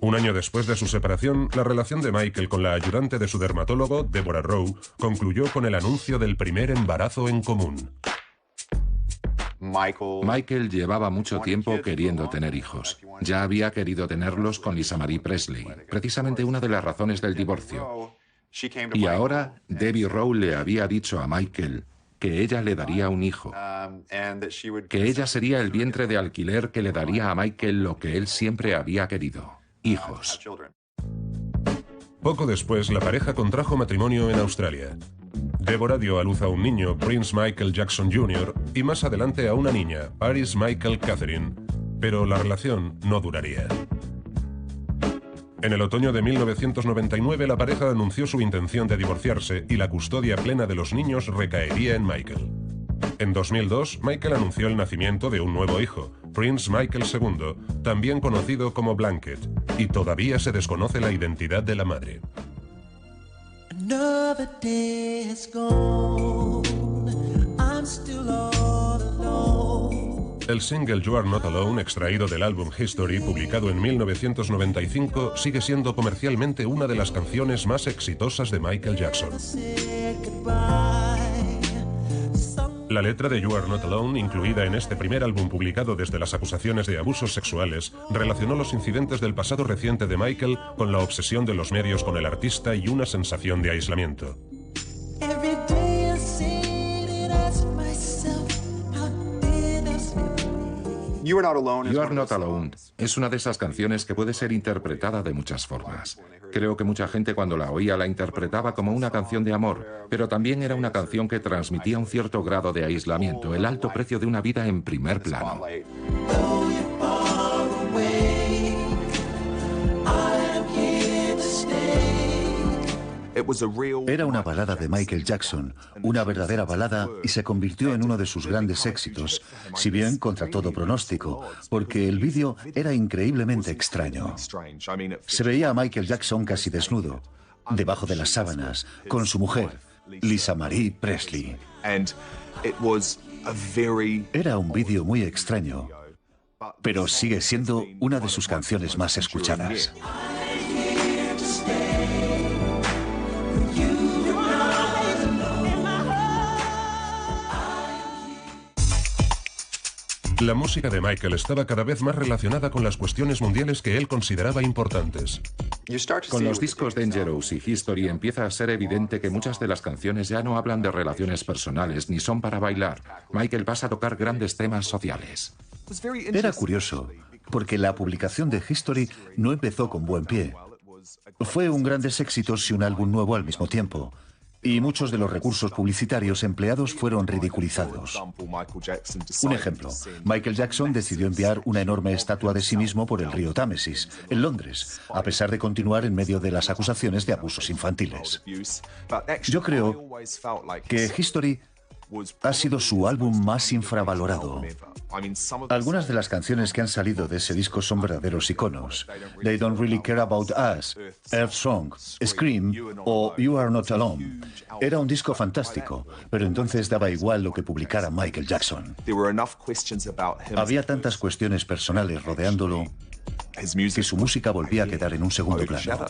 Un año después de su separación, la relación de Michael con la ayudante de su dermatólogo, Deborah Rowe, concluyó con el anuncio del primer embarazo en común. Michael llevaba mucho tiempo queriendo tener hijos. Ya había querido tenerlos con Lisa Marie Presley, precisamente una de las razones del divorcio. Y ahora, Debbie Rowe le había dicho a Michael que ella le daría un hijo, que ella sería el vientre de alquiler que le daría a Michael lo que él siempre había querido, hijos. Poco después, la pareja contrajo matrimonio en Australia. Deborah dio a luz a un niño, Prince Michael Jackson Jr., y más adelante a una niña, Paris Michael Catherine, pero la relación no duraría. En el otoño de 1999, la pareja anunció su intención de divorciarse y la custodia plena de los niños recaería en Michael. En 2002, Michael anunció el nacimiento de un nuevo hijo, Prince Michael II, también conocido como Blanket, y todavía se desconoce la identidad de la madre. El single You Are Not Alone, extraído del álbum History, publicado en 1995, sigue siendo comercialmente una de las canciones más exitosas de Michael Jackson. La letra de You Are Not Alone, incluida en este primer álbum publicado desde las acusaciones de abusos sexuales, relacionó los incidentes del pasado reciente de Michael con la obsesión de los medios con el artista y una sensación de aislamiento. You Are Not Alone es una de esas canciones que puede ser interpretada de muchas formas. Creo que mucha gente cuando la oía la interpretaba como una canción de amor, pero también era una canción que transmitía un cierto grado de aislamiento, el alto precio de una vida en primer plano. Era una balada de Michael Jackson, una verdadera balada, y se convirtió en uno de sus grandes éxitos, si bien contra todo pronóstico, porque el vídeo era increíblemente extraño. Se veía a Michael Jackson casi desnudo, debajo de las sábanas, con su mujer, Lisa Marie Presley. Era un vídeo muy extraño, pero sigue siendo una de sus canciones más escuchadas. La música de Michael estaba cada vez más relacionada con las cuestiones mundiales que él consideraba importantes. Con los discos Dangerous y History empieza a ser evidente que muchas de las canciones ya no hablan de relaciones personales ni son para bailar. Michael pasa a tocar grandes temas sociales. Era curioso, porque la publicación de History no empezó con buen pie. Fue un grandes éxitos y un álbum nuevo al mismo tiempo. Y muchos de los recursos publicitarios empleados fueron ridiculizados. Un ejemplo, Michael Jackson decidió enviar una enorme estatua de sí mismo por el río Támesis, en Londres, a pesar de continuar en medio de las acusaciones de abusos infantiles. Yo creo que History ha sido su álbum más infravalorado. Algunas de las canciones que han salido de ese disco son verdaderos iconos. They Don't Really Care About Us, Earth Song, Scream o You Are Not Alone. Era un disco fantástico, pero entonces daba igual lo que publicara Michael Jackson. Había tantas cuestiones personales rodeándolo que su música volvía a quedar en un segundo plano.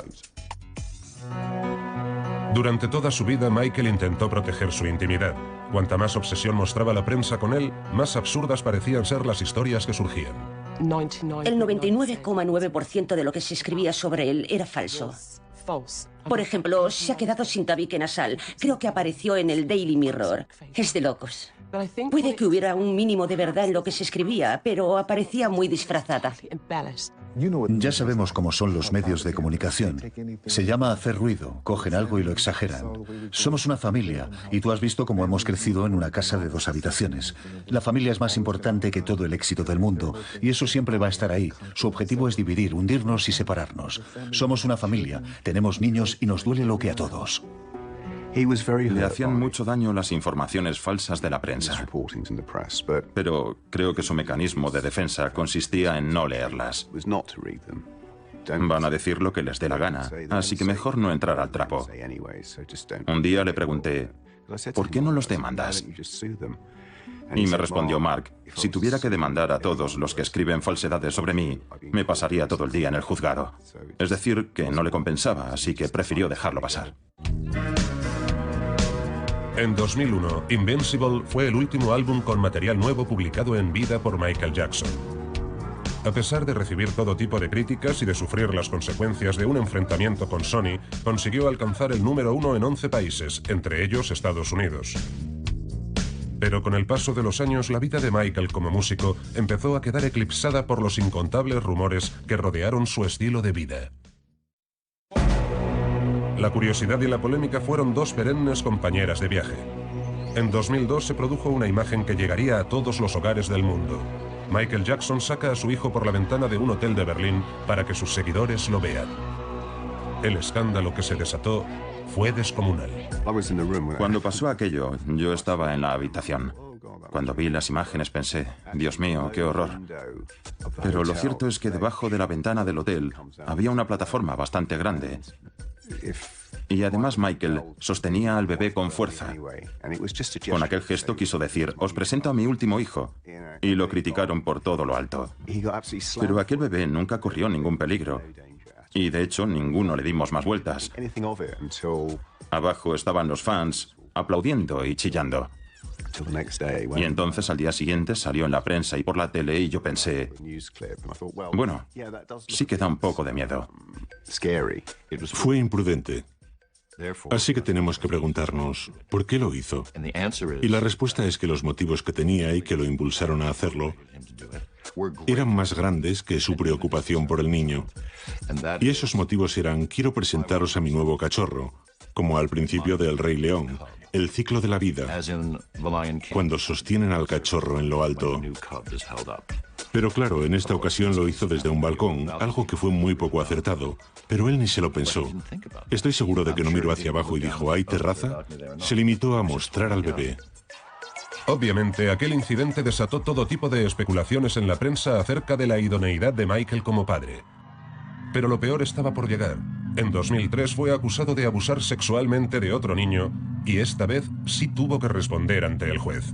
Durante toda su vida, Michael intentó proteger su intimidad. Cuanta más obsesión mostraba la prensa con él, más absurdas parecían ser las historias que surgían. El 99,9% de lo que se escribía sobre él era falso. Por ejemplo, se ha quedado sin tabique nasal. Creo que apareció en el Daily Mirror. Es de locos. Puede que hubiera un mínimo de verdad en lo que se escribía, pero aparecía muy disfrazada. Ya sabemos cómo son los medios de comunicación. Se llama hacer ruido, cogen algo y lo exageran. Somos una familia y tú has visto cómo hemos crecido en una casa de 2 habitaciones. La familia es más importante que todo el éxito del mundo y eso siempre va a estar ahí. Su objetivo es dividir, hundirnos y separarnos. Somos una familia, tenemos niños y nos duele lo que a todos. Le hacían mucho daño las informaciones falsas de la prensa, pero creo que su mecanismo de defensa consistía en no leerlas. Van a decir lo que les dé la gana, así que mejor no entrar al trapo. Un día le pregunté, ¿por qué no los demandas? Y me respondió Mark, si tuviera que demandar a todos los que escriben falsedades sobre mí, me pasaría todo el día en el juzgado. Es decir, que no le compensaba, así que prefirió dejarlo pasar. En 2001, Invincible fue el último álbum con material nuevo publicado en vida por Michael Jackson. A pesar de recibir todo tipo de críticas y de sufrir las consecuencias de un enfrentamiento con Sony, consiguió alcanzar el número 1 en 11 países, entre ellos Estados Unidos. Pero con el paso de los años, la vida de Michael como músico empezó a quedar eclipsada por los incontables rumores que rodearon su estilo de vida. La curiosidad y la polémica fueron 2 perennes compañeras de viaje. En 2002 se produjo una imagen que llegaría a todos los hogares del mundo. Michael Jackson saca a su hijo por la ventana de un hotel de Berlín para que sus seguidores lo vean. El escándalo que se desató fue descomunal. Cuando pasó aquello, yo estaba en la habitación. Cuando vi las imágenes pensé, Dios mío, qué horror. Pero lo cierto es que debajo de la ventana del hotel había una plataforma bastante grande. Y además Michael sostenía al bebé con fuerza. Con aquel gesto quiso decir, os presento a mi último hijo. Y lo criticaron por todo lo alto. Pero aquel bebé nunca corrió ningún peligro. Y de hecho, ninguno le dimos más vueltas. Abajo estaban los fans, aplaudiendo y chillando. Y entonces al día siguiente salió en la prensa y por la tele y yo pensé, bueno, sí que da un poco de miedo. Fue imprudente. Así que tenemos que preguntarnos, ¿por qué lo hizo? Y la respuesta es que los motivos que tenía y que lo impulsaron a hacerlo eran más grandes que su preocupación por el niño. Y esos motivos eran, quiero presentaros a mi nuevo cachorro, como al principio de El Rey León, el ciclo de la vida, cuando sostienen al cachorro en lo alto. Pero claro, en esta ocasión lo hizo desde un balcón, algo que fue muy poco acertado, pero él ni se lo pensó. Estoy seguro de que no miró hacia abajo y dijo, ¿hay terraza? Se limitó a mostrar al bebé. Obviamente, aquel incidente desató todo tipo de especulaciones en la prensa acerca de la idoneidad de Michael como padre. Pero lo peor estaba por llegar. En 2003 fue acusado de abusar sexualmente de otro niño y esta vez sí tuvo que responder ante el juez.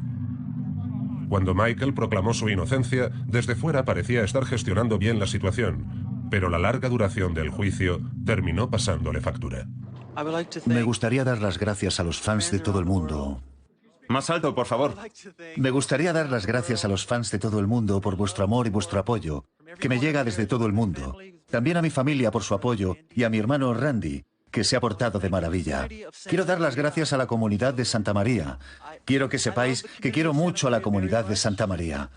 Cuando Michael proclamó su inocencia, desde fuera parecía estar gestionando bien la situación, pero la larga duración del juicio terminó pasándole factura. Me gustaría dar las gracias a los fans de todo el mundo. Más alto, por favor. Me gustaría dar las gracias a los fans de todo el mundo por vuestro amor y vuestro apoyo, que me llega desde todo el mundo. También a mi familia por su apoyo y a mi hermano Randy, que se ha portado de maravilla. Quiero dar las gracias a la comunidad de Santa María. Quiero que sepáis que quiero mucho a la comunidad de Santa María.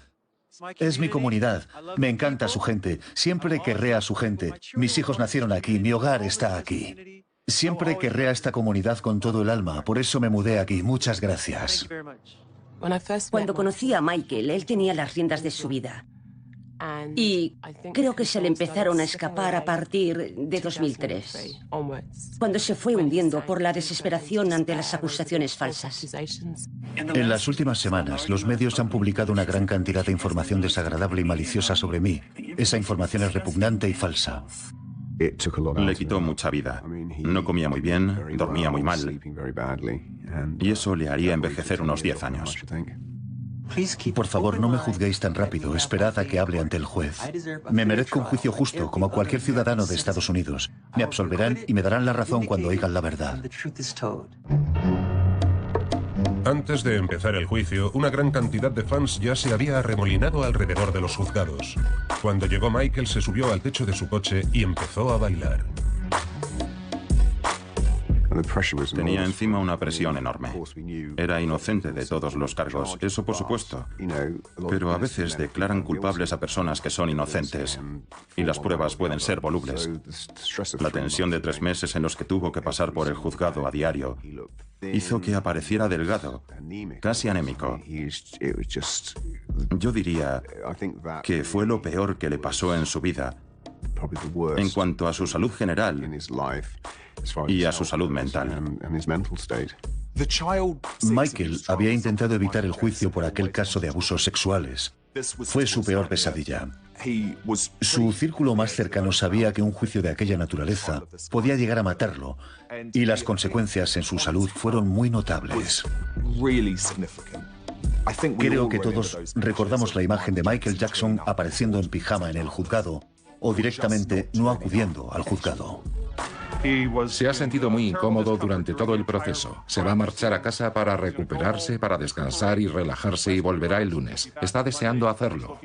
Es mi comunidad. Me encanta su gente. Siempre querré a su gente. Mis hijos nacieron aquí. Mi hogar está aquí. Siempre querré a esta comunidad con todo el alma. Por eso me mudé aquí. Muchas gracias. Cuando conocí a Michael, él tenía las riendas de su vida. Y creo que se le empezaron a escapar a partir de 2003, cuando se fue hundiendo por la desesperación ante las acusaciones falsas. En las últimas semanas, los medios han publicado una gran cantidad de información desagradable y maliciosa sobre mí. Esa información es repugnante y falsa. Le quitó mucha vida. No comía muy bien, dormía muy mal. Y eso le haría envejecer unos 10 años. Por favor, no me juzguéis tan rápido. Esperad a que hable ante el juez. Me merezco un juicio justo, como cualquier ciudadano de Estados Unidos. Me absolverán y me darán la razón cuando oigan la verdad. Antes de empezar el juicio, una gran cantidad de fans ya se había arremolinado alrededor de los juzgados. Cuando llegó Michael, se subió al techo de su coche y empezó a bailar. Tenía encima una presión enorme. Era inocente de todos los cargos, eso por supuesto. Pero a veces declaran culpables a personas que son inocentes y las pruebas pueden ser volubles. La tensión de 3 meses en los que tuvo que pasar por el juzgado a diario hizo que apareciera delgado, casi anémico. Yo diría que fue lo peor que le pasó en su vida, en cuanto a su salud general y a su salud mental. Michael había intentado evitar el juicio por aquel caso de abusos sexuales. Fue su peor pesadilla. Su círculo más cercano sabía que un juicio de aquella naturaleza podía llegar a matarlo, y las consecuencias en su salud fueron muy notables. Creo que todos recordamos la imagen de Michael Jackson apareciendo en pijama en el juzgado, o directamente no acudiendo al juzgado. Se ha sentido muy incómodo durante todo el proceso. Se va a marchar a casa para recuperarse, para descansar y relajarse y volverá el lunes. Está deseando hacerlo.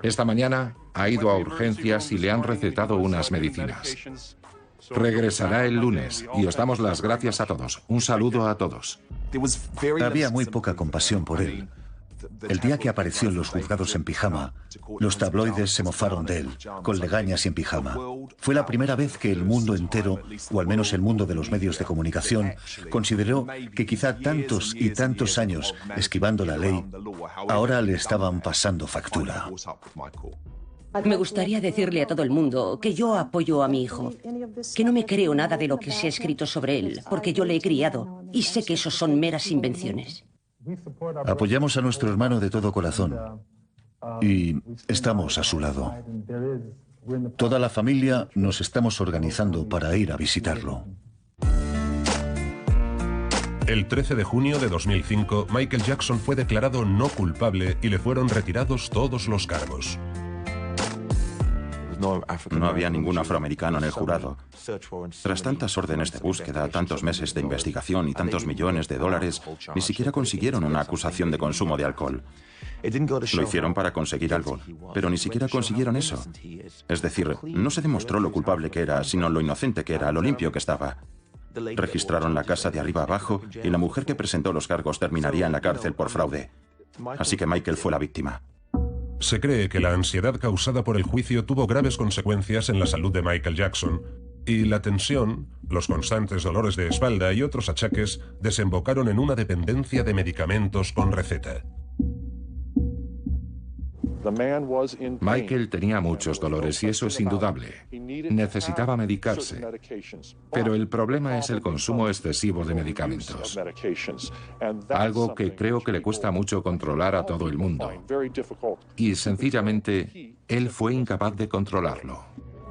Esta mañana ha ido a urgencias y le han recetado unas medicinas. Regresará el lunes y os damos las gracias a todos. Un saludo a todos. Había muy poca compasión por él. El día que apareció en los juzgados en pijama, los tabloides se mofaron de él, con legañas y en pijama. Fue la primera vez que el mundo entero, o al menos el mundo de los medios de comunicación, consideró que quizá tantos y tantos años esquivando la ley, ahora le estaban pasando factura. Me gustaría decirle a todo el mundo que yo apoyo a mi hijo, que no me creo nada de lo que se ha escrito sobre él, porque yo le he criado y sé que eso son meras invenciones. Apoyamos a nuestro hermano de todo corazón y estamos a su lado. Toda la familia nos estamos organizando para ir a visitarlo. El 13 de junio de 2005, Michael Jackson fue declarado no culpable y le fueron retirados todos los cargos. No había ningún afroamericano en el jurado. Tras tantas órdenes de búsqueda, tantos meses de investigación y tantos millones de dólares, ni siquiera consiguieron una acusación de consumo de alcohol. Lo hicieron para conseguir algo, pero ni siquiera consiguieron eso. Es decir, no se demostró lo culpable que era, sino lo inocente que era, lo limpio que estaba. Registraron la casa de arriba abajo y la mujer que presentó los cargos terminaría en la cárcel por fraude. Así que Michael fue la víctima. Se cree que la ansiedad causada por el juicio tuvo graves consecuencias en la salud de Michael Jackson, y la tensión, los constantes dolores de espalda y otros achaques desembocaron en una dependencia de medicamentos con receta. Michael tenía muchos dolores y eso es indudable. Necesitaba medicarse. Pero el problema es el consumo excesivo de medicamentos. Algo que creo que le cuesta mucho controlar a todo el mundo. Y sencillamente, él fue incapaz de controlarlo.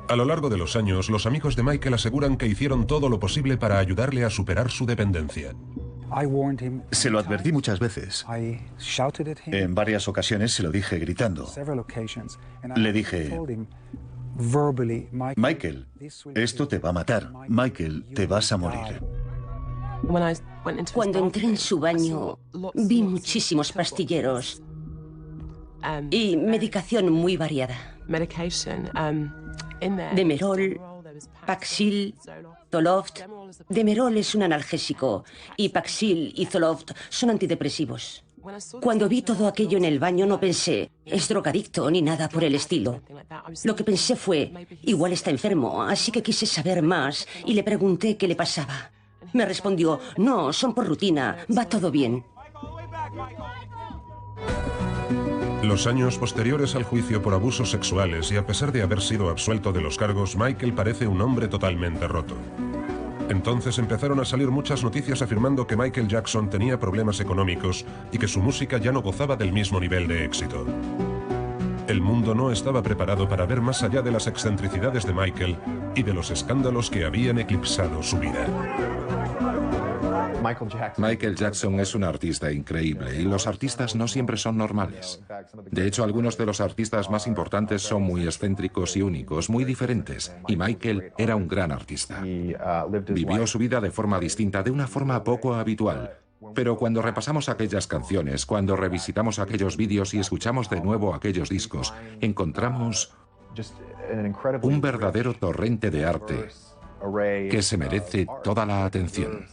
A lo largo de los años, los amigos de Michael aseguran que hicieron todo lo posible para ayudarle a superar su dependencia. Se lo advertí muchas veces. En varias ocasiones se lo dije gritando. Le dije, Michael, esto te va a matar. Michael, te vas a morir. Cuando entré en su baño, vi muchísimos pastilleros y medicación muy variada. Demerol, Paxil, Zoloft. Demerol es un analgésico y Paxil y Zoloft son antidepresivos. Cuando vi todo aquello en el baño no pensé, es drogadicto ni nada por el estilo. Lo que pensé fue, igual está enfermo, así que quise saber más y le pregunté qué le pasaba. Me respondió, no, son por rutina, va todo bien. los años posteriores al juicio por abusos sexuales y a pesar de haber sido absuelto de los cargos, Michael parece un hombre totalmente roto. Entonces empezaron a salir muchas noticias afirmando que Michael Jackson tenía problemas económicos y que su música ya no gozaba del mismo nivel de éxito. El mundo no estaba preparado para ver más allá de las excentricidades de Michael y de los escándalos que habían eclipsado su vida. Michael Jackson es un artista increíble y los artistas no siempre son normales. De hecho, algunos de los artistas más importantes son muy excéntricos y únicos, muy diferentes. Y Michael era un gran artista. Vivió su vida de forma distinta, de una forma poco habitual. Pero cuando repasamos aquellas canciones, cuando revisitamos aquellos vídeos y escuchamos de nuevo aquellos discos, encontramos un verdadero torrente de arte que se merece toda la atención.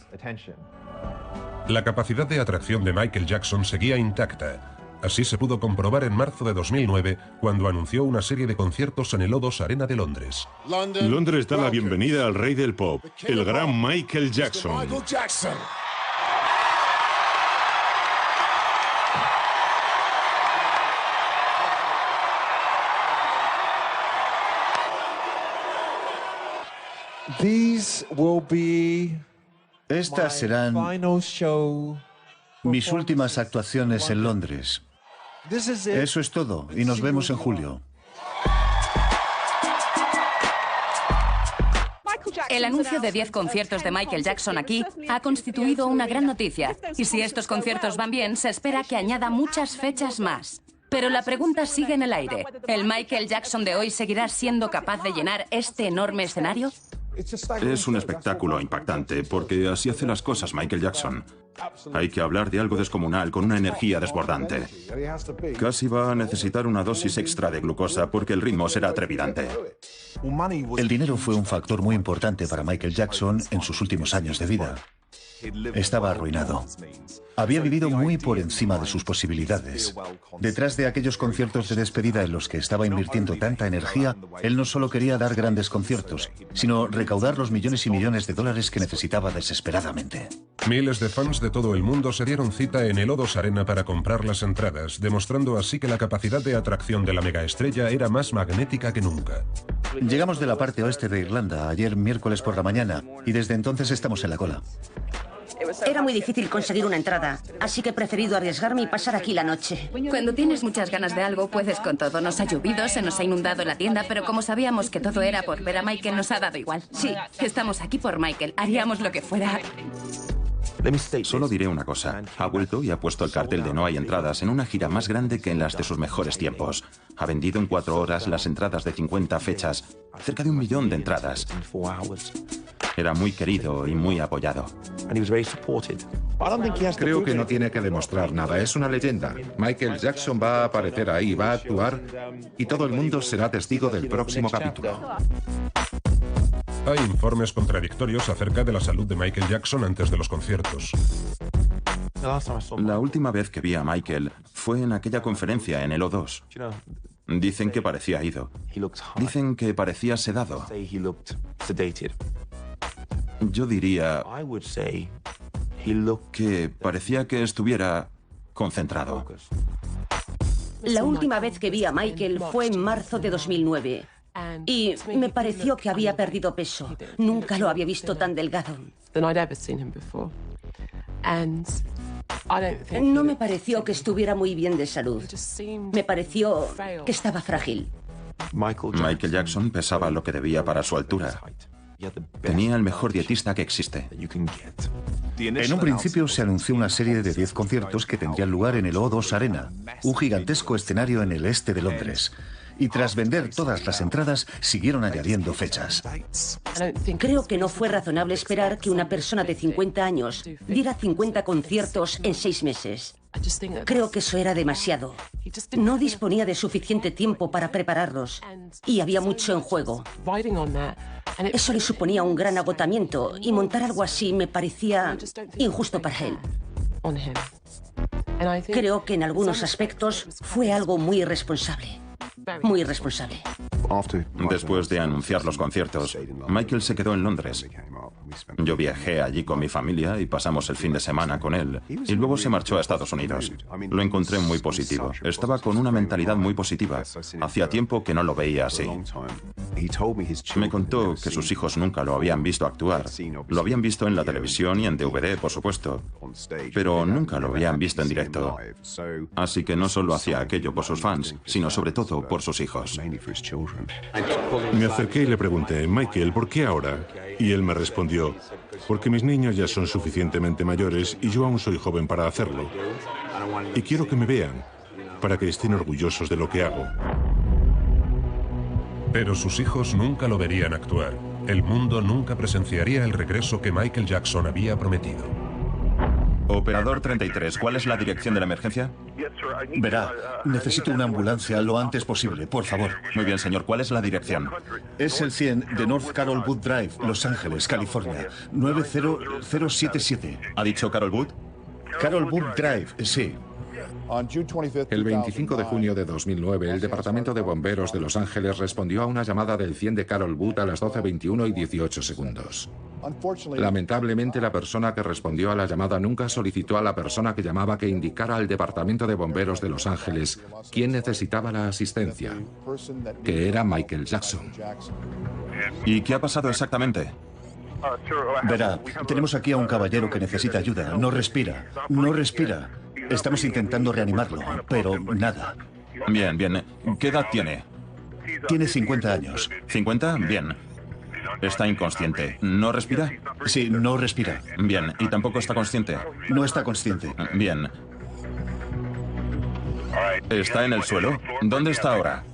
La capacidad de atracción de Michael Jackson seguía intacta. Así se pudo comprobar en marzo de 2009, cuando anunció una serie de conciertos en el O2 Arena de Londres. Londres da la bienvenida al rey del pop, el gran Michael Jackson. Estas serán mis últimas actuaciones en Londres. Eso es todo, y nos vemos en julio. El anuncio de 10 conciertos de Michael Jackson aquí ha constituido una gran noticia. Y si estos conciertos van bien, se espera que añada muchas fechas más. Pero la pregunta sigue en el aire. ¿El Michael Jackson de hoy seguirá siendo capaz de llenar este enorme escenario? Es un espectáculo impactante, porque así hace las cosas Michael Jackson. Hay que hablar de algo descomunal, con una energía desbordante. Casi va a necesitar una dosis extra de glucosa, porque el ritmo será trepidante. El dinero fue un factor muy importante para Michael Jackson en sus últimos años de vida. Estaba arruinado. Había vivido muy por encima de sus posibilidades. Detrás de aquellos conciertos de despedida en los que estaba invirtiendo tanta energía, él no solo quería dar grandes conciertos, sino recaudar los millones y millones de dólares que necesitaba desesperadamente. Miles de fans de todo el mundo se dieron cita en el O2 Arena para comprar las entradas, demostrando así que la capacidad de atracción de la megaestrella era más magnética que nunca. Llegamos de la parte oeste de Irlanda ayer miércoles por la mañana y desde entonces estamos en la cola. Era muy difícil conseguir una entrada, así que he preferido arriesgarme y pasar aquí la noche. Cuando tienes muchas ganas de algo, puedes con todo. Nos ha llovido, se nos ha inundado la tienda, pero como sabíamos que todo era por ver a Michael, nos ha dado igual. Sí, estamos aquí por Michael. Haríamos lo que fuera. Solo diré una cosa. Ha vuelto y ha puesto el cartel de no hay entradas en una gira más grande que en las de sus mejores tiempos. Ha vendido en 4 horas las entradas de 50 fechas, cerca de 1 millón de entradas. Era muy querido y muy apoyado. Creo que no tiene que demostrar nada, es una leyenda. Michael Jackson va a aparecer ahí, va a actuar y todo el mundo será testigo del próximo capítulo. Hay informes contradictorios acerca de la salud de Michael Jackson antes de los conciertos. La última vez que vi a Michael fue en aquella conferencia en el O2. Dicen que parecía ido. Dicen que parecía sedado. Yo diría que parecía que estuviera concentrado. La última vez que vi a Michael fue en marzo de 2009. Y me pareció que había perdido peso. Nunca lo había visto tan delgado. No me pareció que estuviera muy bien de salud. Me pareció que estaba frágil. Michael Jackson pesaba lo que debía para su altura. Tenía el mejor dietista que existe. En un principio se anunció una serie de 10 conciertos que tendrían lugar en el O2 Arena, un gigantesco escenario en el este de Londres. Y tras vender todas las entradas, siguieron añadiendo fechas. Creo que no fue razonable esperar que una persona de 50 años diera 50 conciertos en 6 meses. Creo que eso era demasiado. No disponía de suficiente tiempo para prepararlos y había mucho en juego. Eso le suponía un gran agotamiento y montar algo así me parecía injusto para él. Creo que en algunos aspectos fue algo muy irresponsable. Muy irresponsable. Después de anunciar los conciertos, Michael se quedó en Londres. Yo viajé allí con mi familia y pasamos el fin de semana con él. Y luego se marchó a Estados Unidos. Lo encontré muy positivo. Estaba con una mentalidad muy positiva. Hacía tiempo que no lo veía así. Me contó que sus hijos nunca lo habían visto actuar. Lo habían visto en la televisión y en DVD, por supuesto. Pero nunca lo habían visto en directo. Así que no solo hacía aquello por sus fans, sino sobre todo por sus hijos. Me acerqué y le pregunté, Michael, ¿por qué ahora? Y él me respondió, porque mis niños ya son suficientemente mayores y yo aún soy joven para hacerlo. Y quiero que me vean, para que estén orgullosos de lo que hago. Pero sus hijos nunca lo verían actuar. El mundo nunca presenciaría el regreso que Michael Jackson había prometido. Operador 33, ¿cuál es la dirección de la emergencia? Verá, necesito una ambulancia lo antes posible, por favor. Muy bien, señor, ¿cuál es la dirección? Es el 100 de North Carol Wood Drive, Los Ángeles, California. 90077. ¿Ha dicho Carol Wood? Carol Wood Drive, sí. El 25 de junio de 2009, el Departamento de Bomberos de Los Ángeles respondió a una llamada del 100 de Carol Wood a las 12:21 y 18 segundos. Lamentablemente, la persona que respondió a la llamada nunca solicitó a la persona que llamaba que indicara al Departamento de Bomberos de Los Ángeles quién necesitaba la asistencia, que era Michael Jackson. ¿Y qué ha pasado exactamente? Verá, tenemos aquí a un caballero que necesita ayuda. No respira, no respira. Estamos intentando reanimarlo, pero nada. Bien, bien. ¿Qué edad tiene? Tiene 50 años. ¿50? Bien. Está inconsciente. ¿No respira? Sí, no respira. Bien. ¿Y tampoco está consciente? No está consciente. Bien. ¿Está en el suelo? ¿Dónde está ahora?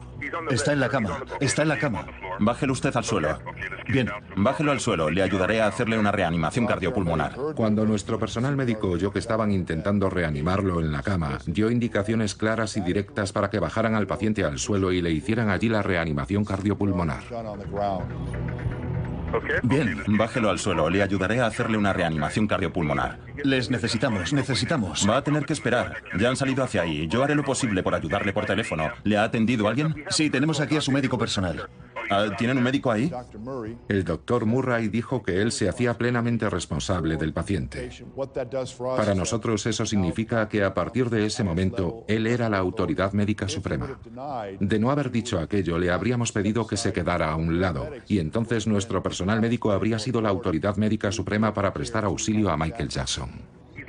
Está en la cama. Está en la cama. Bájelo usted al suelo. Bien. Bájelo al suelo. Le ayudaré a hacerle una reanimación cardiopulmonar. Cuando nuestro personal médico oyó que estaban intentando reanimarlo en la cama, dio indicaciones claras y directas para que bajaran al paciente al suelo y le hicieran allí la reanimación cardiopulmonar. Bien. Bájelo al suelo. Le ayudaré a hacerle una reanimación cardiopulmonar. Les necesitamos. Va a tener que esperar. Ya han salido hacia ahí. Yo haré lo posible por ayudarle por teléfono. ¿Le ha atendido alguien? Sí, tenemos aquí a su médico personal. ¿Tienen un médico ahí? El doctor Murray dijo que él se hacía plenamente responsable del paciente. Para nosotros eso significa que a partir de ese momento, él era la autoridad médica suprema. De no haber dicho aquello, le habríamos pedido que se quedara a un lado, y entonces nuestro personal médico habría sido la autoridad médica suprema para prestar auxilio a Michael Jackson.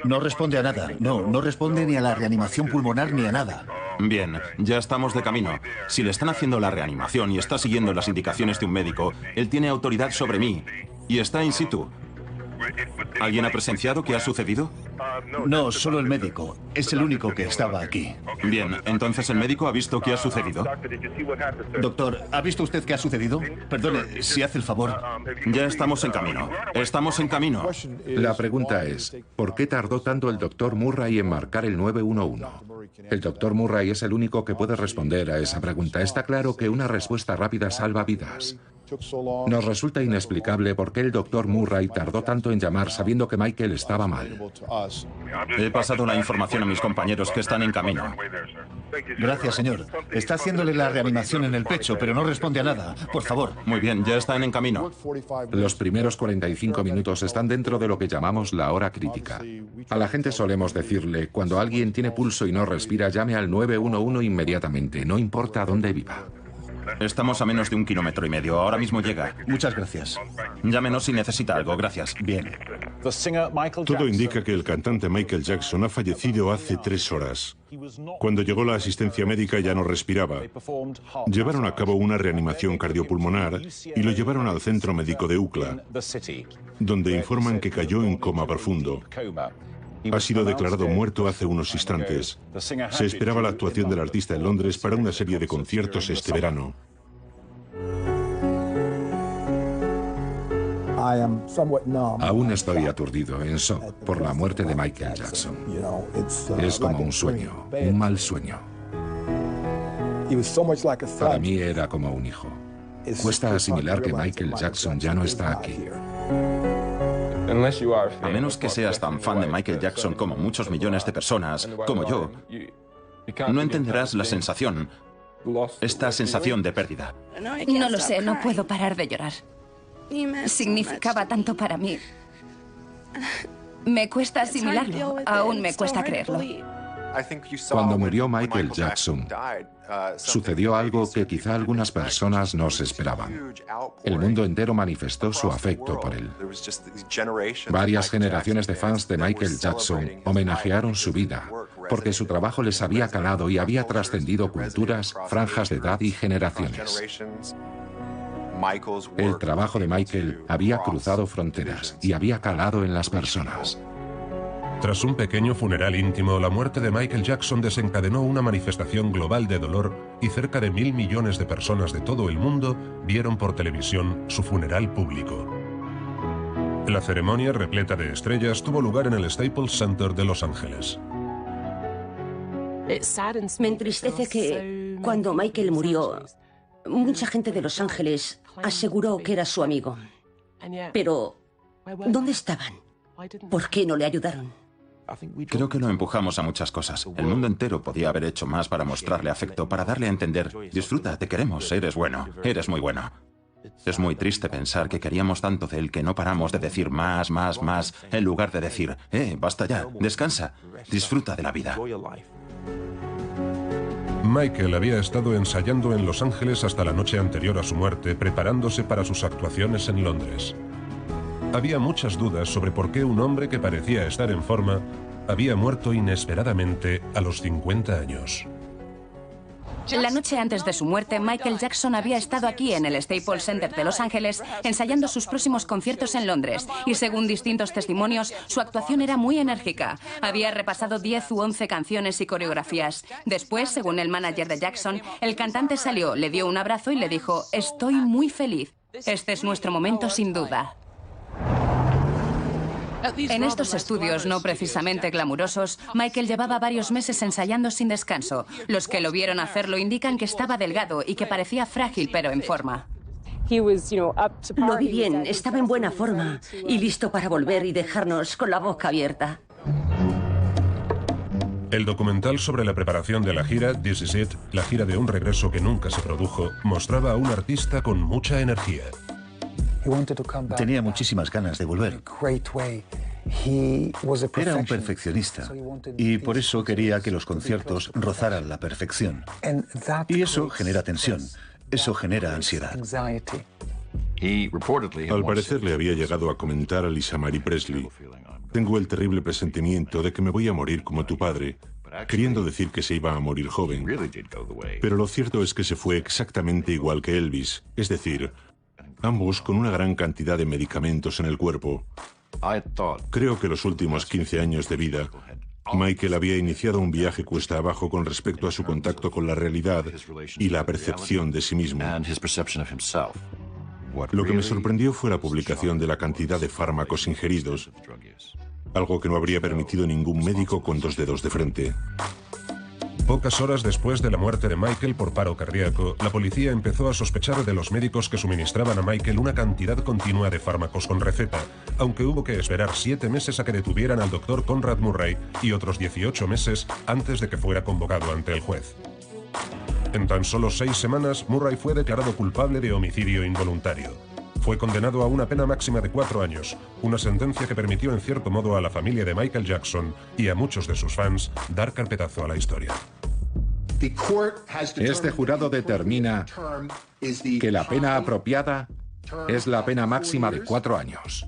No responde a nada. No responde ni a la reanimación pulmonar ni a nada. Bien, ya estamos de camino. Si le están haciendo la reanimación y está siguiendo las indicaciones de un médico, él tiene autoridad sobre mí y está in situ. ¿Alguien ha presenciado qué ha sucedido? No, solo el médico. Es el único que estaba aquí. Bien, entonces el médico ha visto qué ha sucedido. Doctor, ¿ha visto usted qué ha sucedido? Perdone, si hace el favor. Ya estamos en camino. Estamos en camino. La pregunta es, ¿por qué tardó tanto el doctor Murray en marcar el 911? El doctor Murray es el único que puede responder a esa pregunta. Está claro que una respuesta rápida salva vidas. Nos resulta inexplicable por qué el doctor Murray tardó tanto en llamar sabiendo que Michael estaba mal. He pasado la información a mis compañeros que están en camino. Gracias, señor. Está haciéndole la reanimación en el pecho, pero no responde a nada. Por favor. Muy bien, ya están en camino. Los primeros 45 minutos están dentro de lo que llamamos la hora crítica. A la gente solemos decirle, cuando alguien tiene pulso y no respira, llame al 911 inmediatamente, no importa dónde viva. Estamos a menos de 1,5 kilómetros. Ahora mismo llega. Muchas gracias. Llámenos si necesita algo. Gracias. Bien. Todo indica que el cantante Michael Jackson ha fallecido hace 3 horas. Cuando llegó la asistencia médica ya no respiraba. Llevaron a cabo una reanimación cardiopulmonar y lo llevaron al centro médico de UCLA, donde informan que cayó en coma profundo. Ha sido declarado muerto hace unos instantes. Se esperaba la actuación del artista en Londres para una serie de conciertos este verano. Aún estoy aturdido, en shock, por la muerte de Michael Jackson. Es como un sueño, un mal sueño. Para mí era como un hijo. Cuesta asimilar que Michael Jackson ya no está aquí. A menos que seas tan fan de Michael Jackson como muchos millones de personas, como yo, no entenderás la sensación, esta sensación de pérdida. No lo sé, no puedo parar de llorar. significaba tanto para mí. Me cuesta asimilarlo, aún me cuesta creerlo. Cuando murió Michael Jackson, sucedió algo que quizá algunas personas no se esperaban. El mundo entero manifestó su afecto por él. Varias generaciones de fans de Michael Jackson homenajearon su vida, porque su trabajo les había calado y había trascendido culturas, franjas de edad y generaciones. El trabajo de Michael había cruzado fronteras y había calado en las personas. Tras un pequeño funeral íntimo, la muerte de Michael Jackson desencadenó una manifestación global de dolor y cerca de 1.000 millones de personas de todo el mundo vieron por televisión su funeral público. La ceremonia, repleta de estrellas, tuvo lugar en el Staples Center de Los Ángeles. Me entristece que cuando Michael murió, mucha gente de Los Ángeles aseguró que era su amigo. Pero, ¿dónde estaban? ¿Por qué no le ayudaron? Creo que lo empujamos a muchas cosas. El mundo entero podía haber hecho más para mostrarle afecto, para darle a entender: disfruta, te queremos, eres bueno, eres muy bueno. Es muy triste pensar que queríamos tanto de él que no paramos de decir más, más, más, en lugar de decir: basta ya, descansa, disfruta de la vida. Michael había estado ensayando en Los Ángeles hasta la noche anterior a su muerte, preparándose para sus actuaciones en Londres. Había muchas dudas sobre por qué un hombre que parecía estar en forma había muerto inesperadamente a los 50 años. La noche antes de su muerte, Michael Jackson había estado aquí en el Staples Center de Los Ángeles ensayando sus próximos conciertos en Londres y, según distintos testimonios, su actuación era muy enérgica. Había repasado 10 u 11 canciones y coreografías. Después, según el manager de Jackson, el cantante salió, le dio un abrazo y le dijo: «Estoy muy feliz. Este es nuestro momento sin duda». En estos estudios no precisamente glamurosos, Michael llevaba varios meses ensayando sin descanso. Los que lo vieron hacerlo indican que estaba delgado y que parecía frágil pero en forma. Lo vi bien, estaba en buena forma y listo para volver y dejarnos con la boca abierta. El documental sobre la preparación de la gira, This Is It, la gira de un regreso que nunca se produjo, mostraba a un artista con mucha energía. Tenía muchísimas ganas de volver. Era un perfeccionista y por eso quería que los conciertos rozaran la perfección. Y eso genera tensión, eso genera ansiedad. Al parecer le había llegado a comentar a Lisa Marie Presley: «Tengo el terrible presentimiento de que me voy a morir como tu padre», queriendo decir que se iba a morir joven. Pero lo cierto es que se fue exactamente igual que Elvis, es decir, ambos con una gran cantidad de medicamentos en el cuerpo. Creo que los últimos 15 años de vida, Michael había iniciado un viaje cuesta abajo con respecto a su contacto con la realidad y la percepción de sí mismo. Lo que me sorprendió fue la publicación de la cantidad de fármacos ingeridos, algo que no habría permitido ningún médico con 2 dedos de frente. Pocas horas después de la muerte de Michael por paro cardíaco, la policía empezó a sospechar de los médicos que suministraban a Michael una cantidad continua de fármacos con receta, aunque hubo que esperar 7 meses a que detuvieran al doctor Conrad Murray y otros 18 meses antes de que fuera convocado ante el juez. En tan solo 6 semanas, Murray fue declarado culpable de homicidio involuntario. Fue condenado a una pena máxima de 4 años, una sentencia que permitió en cierto modo a la familia de Michael Jackson y a muchos de sus fans dar carpetazo a la historia. Este jurado determina que la pena apropiada es la pena máxima de 4 años.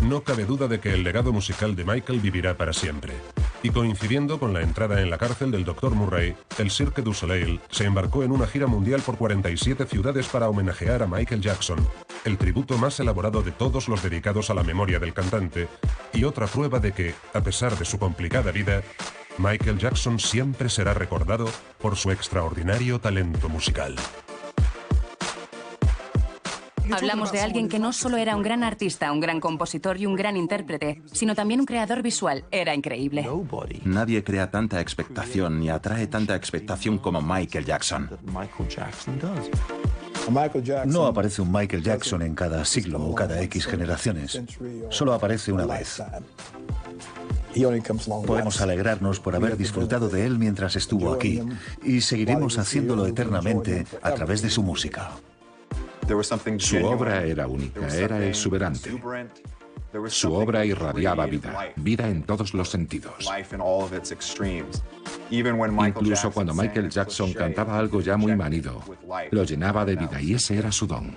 No cabe duda de que el legado musical de Michael vivirá para siempre. Y coincidiendo con la entrada en la cárcel del Dr. Murray, el Cirque du Soleil se embarcó en una gira mundial por 47 ciudades para homenajear a Michael Jackson, el tributo más elaborado de todos los dedicados a la memoria del cantante, y otra prueba de que, a pesar de su complicada vida, Michael Jackson siempre será recordado por su extraordinario talento musical. Hablamos de alguien que no solo era un gran artista, un gran compositor y un gran intérprete, sino también un creador visual. Era increíble. Nadie crea tanta expectación ni atrae tanta expectación como Michael Jackson. No aparece un Michael Jackson en cada siglo o cada X generaciones. Solo aparece una vez. Podemos alegrarnos por haber disfrutado de él mientras estuvo aquí y seguiremos haciéndolo eternamente a través de su música. Su obra era única, era exuberante. Su obra irradiaba vida, vida en todos los sentidos. Incluso cuando Michael Jackson cantaba algo ya muy manido, lo llenaba de vida y ese era su don.